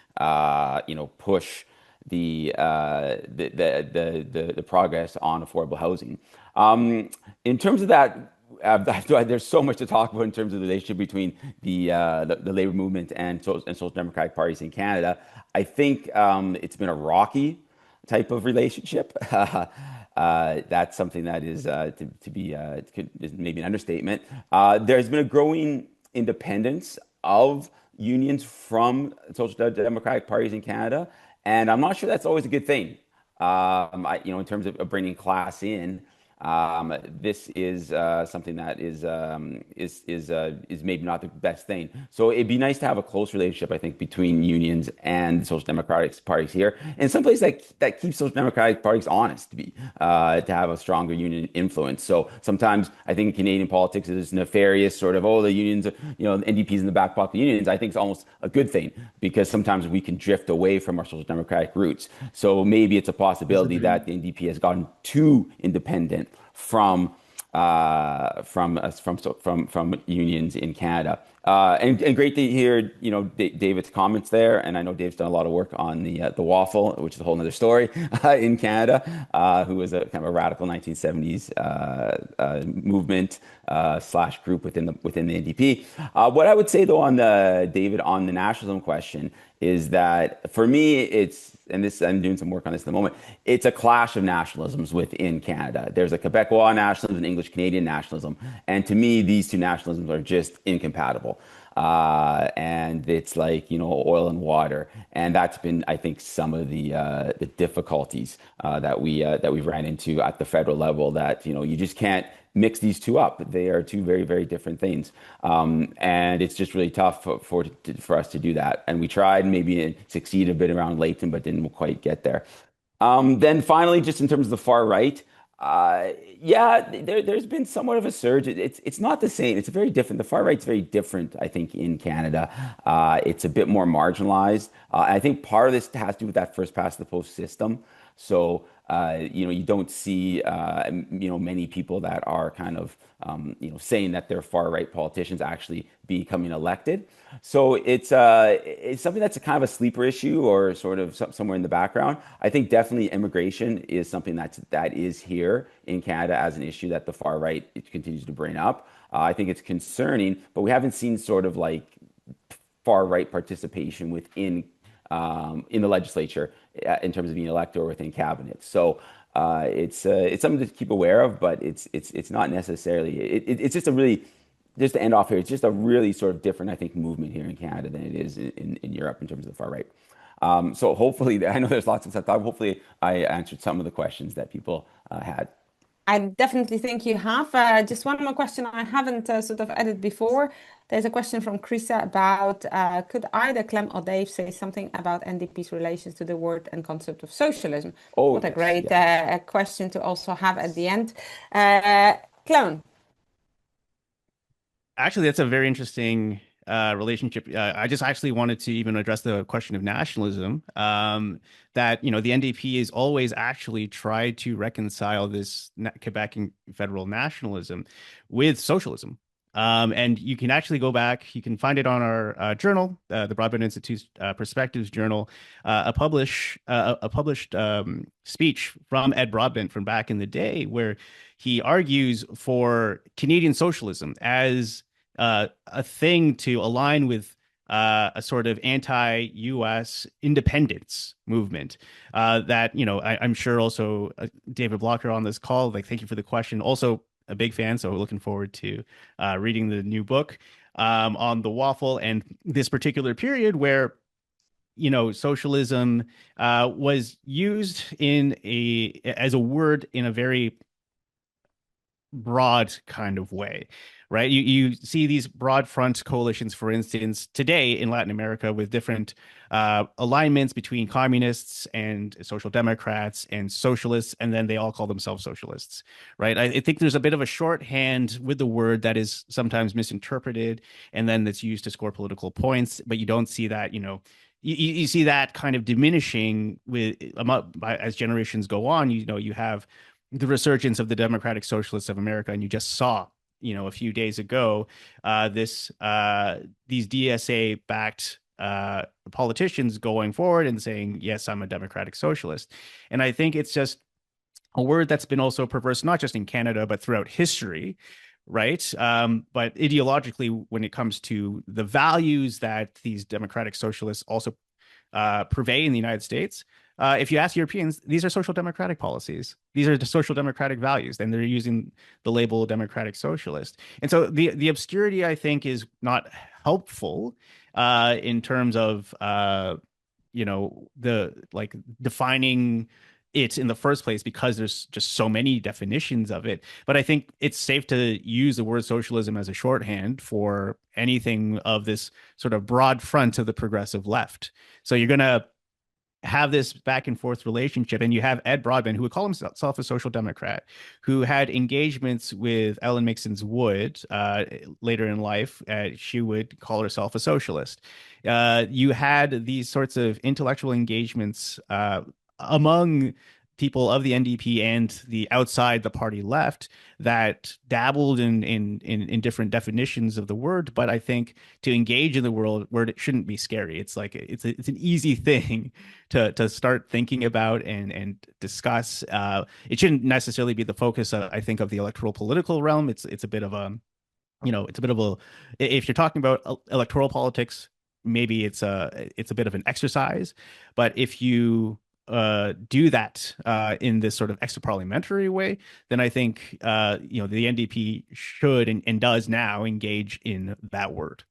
you know, push the progress on affordable housing. In terms of that, there's so much to talk about in terms of the relationship between the labor movement and social democratic parties in Canada. I think it's been a rocky type of relationship. That's something that is is maybe an understatement. There's been a growing independence of unions from social democratic parties in Canada, and I'm not sure that's always a good thing. You know, in terms of bringing class in. This is something that is maybe not the best thing. So it'd be nice to have a close relationship, I think, between unions and the social democratic parties here, and someplace that keeps social democratic parties honest, to have a stronger union influence. So sometimes I think Canadian politics is nefarious, sort of, oh, the unions, NDP's in the back pocket of unions. I think it's almost a good thing because sometimes we can drift away from our social democratic roots. So maybe it's a possibility that the NDP has gotten too independent from unions in Canada. And great to hear, David's comments there. And I know Dave's done a lot of work on the waffle, which is a whole other story, in Canada, who was a kind of a radical 1970s movement slash group within the NDP. What I would say though David, on the nationalism question is that for me, I'm doing some work on this at the moment, it's a clash of nationalisms within Canada. There's a Quebecois nationalism and English Canadian nationalism. And to me, these two nationalisms are just incompatible. And it's like, oil and water. And that's been, I think, some of the difficulties that we've ran into at the federal level, that, you just can't mix these two up. They are two very, very different things. And it's just really tough for us to do that. And we tried, maybe succeed a bit around Layton, but didn't quite get there. Then finally, just in terms of the far right, there's been somewhat of a surge. It's not the same. It's very different. The far right's very different, I think, in Canada. It's a bit more marginalized. I think part of this has to do with that first past the post system. So, you don't see, many people that are kind of, saying that they're far right politicians actually becoming elected. So it's something that's a kind of a sleeper issue, or sort of somewhere in the background. I think definitely immigration is something that is here in Canada as an issue that the far right continues to bring up. I think it's concerning, but we haven't seen sort of like far right participation within in the legislature in terms of being elected or within cabinet. So it's something to keep aware of, but it's not necessarily. It's just just to end off here, it's just a really sort of different, I think, movement here in Canada than it is in Europe in terms of the far right. So hopefully, I know there's lots of stuff. Hopefully, I answered some of the questions that people had. I definitely think you have. Just one more question I haven't sort of added before. There's a question from Krisa about could either Clem or Dave say something about NDP's relations to the word and concept of socialism? Oh, what a yes, great yeah. question to also have at the end. Clem. Actually, that's a very interesting relationship. I just actually wanted to even address the question of nationalism. That the NDP has always actually tried to reconcile this Quebec and federal nationalism with socialism. And you can actually go back. You can find it on our journal, the Broadbent Institute's Perspectives Journal, a published speech from Ed Broadbent from back in the day, where he argues for Canadian socialism as a thing to align with a sort of anti-U.S. independence movement that, I'm sure also David Blocker on this call, thank you for the question. Also a big fan, so looking forward to reading the new book on the waffle and this particular period where, socialism was used as a word in a very broad kind of way, right? You see these broad front coalitions, for instance, today in Latin America with different alignments between communists and social democrats and socialists, and then they all call themselves socialists, right? I think there's a bit of a shorthand with the word that is sometimes misinterpreted, and then that's used to score political points, but you don't see that, you see that kind of diminishing as generations go on. You have the resurgence of the Democratic Socialists of America, and you just saw, a few days ago, these DSA-backed politicians going forward and saying, "Yes, I'm a democratic socialist," and I think it's just a word that's been also perverse, not just in Canada but throughout history, right? But ideologically, when it comes to the values that these democratic socialists also purvey in the United States. If you ask Europeans, these are social democratic policies. These are the social democratic values, and they're using the label democratic socialist. And so the obscurity, I think, is not helpful in terms of, the defining it in the first place because there's just so many definitions of it. But I think it's safe to use the word socialism as a shorthand for anything of this sort of broad front of the progressive left. So you're going to have this back and forth relationship, and you have Ed Broadbent, who would call himself a social democrat, who had engagements with Ellen Mixon's Wood later in life. She would call herself a socialist. You had these sorts of intellectual engagements among people of the NDP and the outside the party left that dabbled in different definitions of the word. But I think to engage in the word, it shouldn't be scary. It's like it's an easy thing to start thinking about and discuss. It shouldn't necessarily be the focus, I think, of the electoral political realm. It's a bit of a, if you're talking about electoral politics, maybe it's a bit of an exercise. But if you do that in this sort of extra-parliamentary way, then I think the NDP should and does now engage in that word.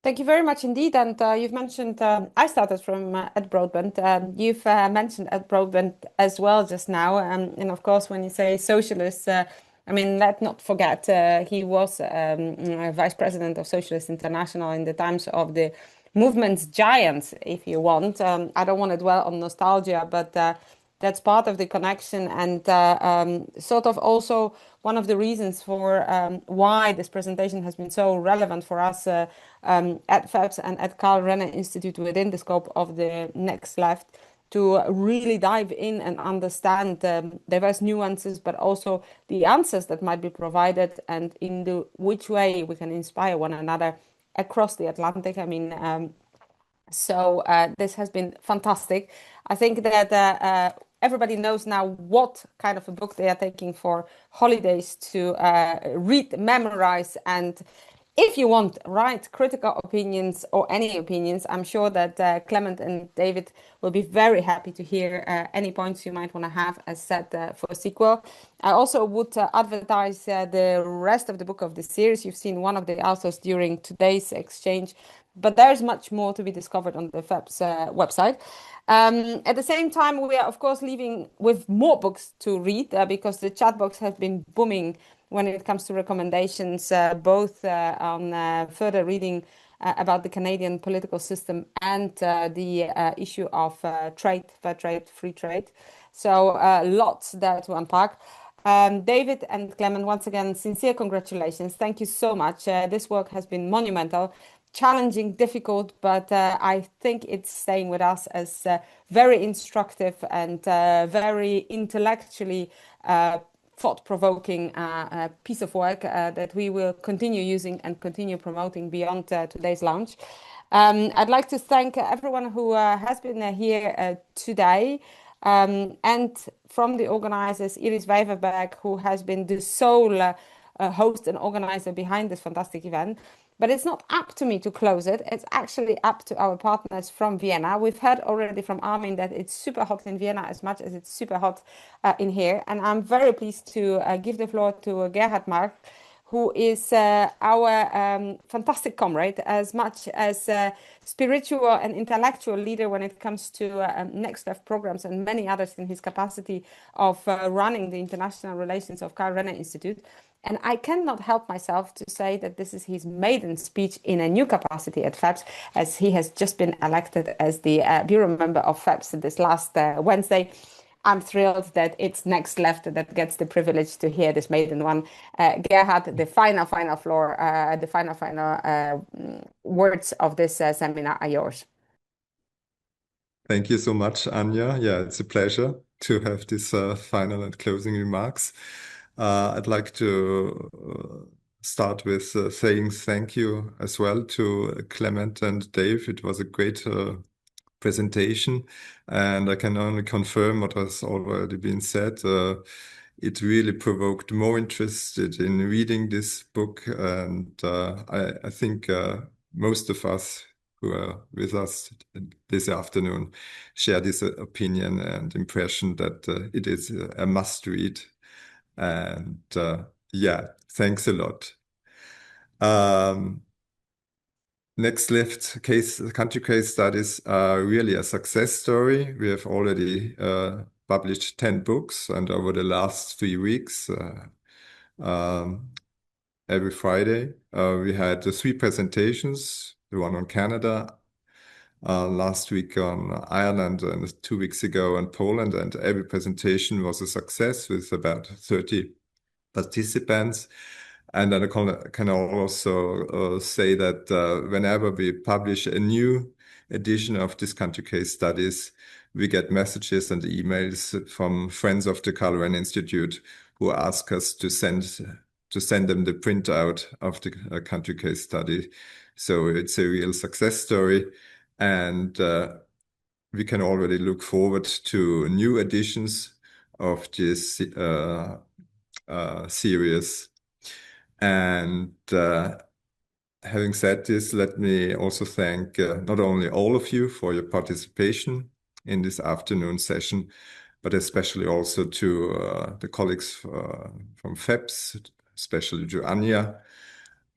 Thank you very much indeed. And you've mentioned, I started from Ed Broadbent. You've mentioned Ed Broadbent as well just now. And of course, when you say socialist, I mean, let's not forget, he was vice president of Socialist International in the times of the movement's giants, if you want. I don't want to dwell on nostalgia, but that's part of the connection and sort of also one of the reasons for why this presentation has been so relevant for us at FEPS and at Karl Renner Institute within the scope of the Next Left, to really dive in and understand diverse nuances, but also the answers that might be provided and in which way we can inspire one another across the Atlantic. I mean, so this has been fantastic. I think that everybody knows now what kind of a book they are taking for holidays to read, memorize, and if you want, write critical opinions or any opinions. I'm sure that Clement and David will be very happy to hear any points you might want to have as said for a sequel. I also would advertise the rest of the book of the series. You've seen one of the authors during today's exchange, but there's much more to be discovered on the FEPS website. At the same time, we are, of course, leaving with more books to read because the chat box has been booming when it comes to recommendations, both on further reading about the Canadian political system and the issue of trade, fair trade, free trade. So lots there to unpack. David and Clement, once again, sincere congratulations. Thank you so much. This work has been monumental, challenging, difficult, but I think it's staying with us as very instructive and very intellectually thought-provoking piece of work that we will continue using and continue promoting beyond today's launch. I'd like to thank everyone who has been here today. And from the organizers, Iris Wijverberg, who has been the sole host and organizer behind this fantastic event. But it's not up to me to close it. It's actually up to our partners from Vienna. We've heard already from Armin that it's super hot in Vienna as much as it's super hot in here. And I'm very pleased to give the floor to Gerhard Mark, who is our fantastic comrade, as much as spiritual and intellectual leader when it comes to Next Left programs and many others in his capacity of running the international relations of Karl Renner Institute. And I cannot help myself to say that this is his maiden speech in a new capacity at FEPS, as he has just been elected as the bureau member of FEPS this last Wednesday. I'm thrilled that it's Next Left that gets the privilege to hear this maiden one. Gerhard, the final floor, the final words of this seminar are yours. Thank you so much, Anya. Yeah, it's a pleasure to have this final and closing remarks. I'd like to start with saying thank you as well to Clement and Dave. It was a great presentation, and I can only confirm what has already been said. It really provoked more interest in reading this book, and I think most of us who are with us this afternoon share this opinion and impression that it is a must-read. And yeah, thanks a lot. next left country case studies are really a success story. We have already published 10 books, and over the last 3 weeks, every Friday, we had the 3 presentations, the one on Canada, last week on Ireland, and 2 weeks ago on Poland, and every presentation was a success with about 30 participants. And then I can also say that whenever we publish a new edition of this country case studies, we get messages and emails from friends of the Clement Institute who ask us to send them the printout of the country case study. So it's a real success story, and we can already look forward to new editions of this series. And having said this, let me also thank not only all of you for your participation in this afternoon session, but especially also to the colleagues from FEPS, especially to Anja,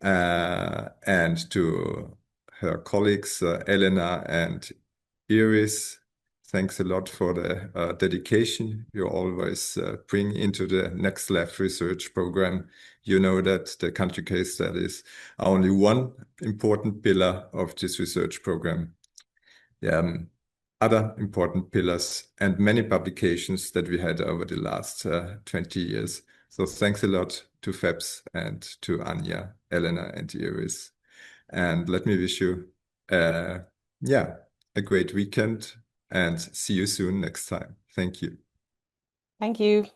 and to her colleagues, Elena and Iris. Thanks a lot for the dedication you always bring into the Next Left research program. You know that the country case studies are only one important pillar of this research program. Other important pillars and many publications that we had over the last 20 years. So thanks a lot to FEPS and to Anja, Elena, and Iris. And let me wish you, a great weekend, and see you soon next time. Thank you. Thank you.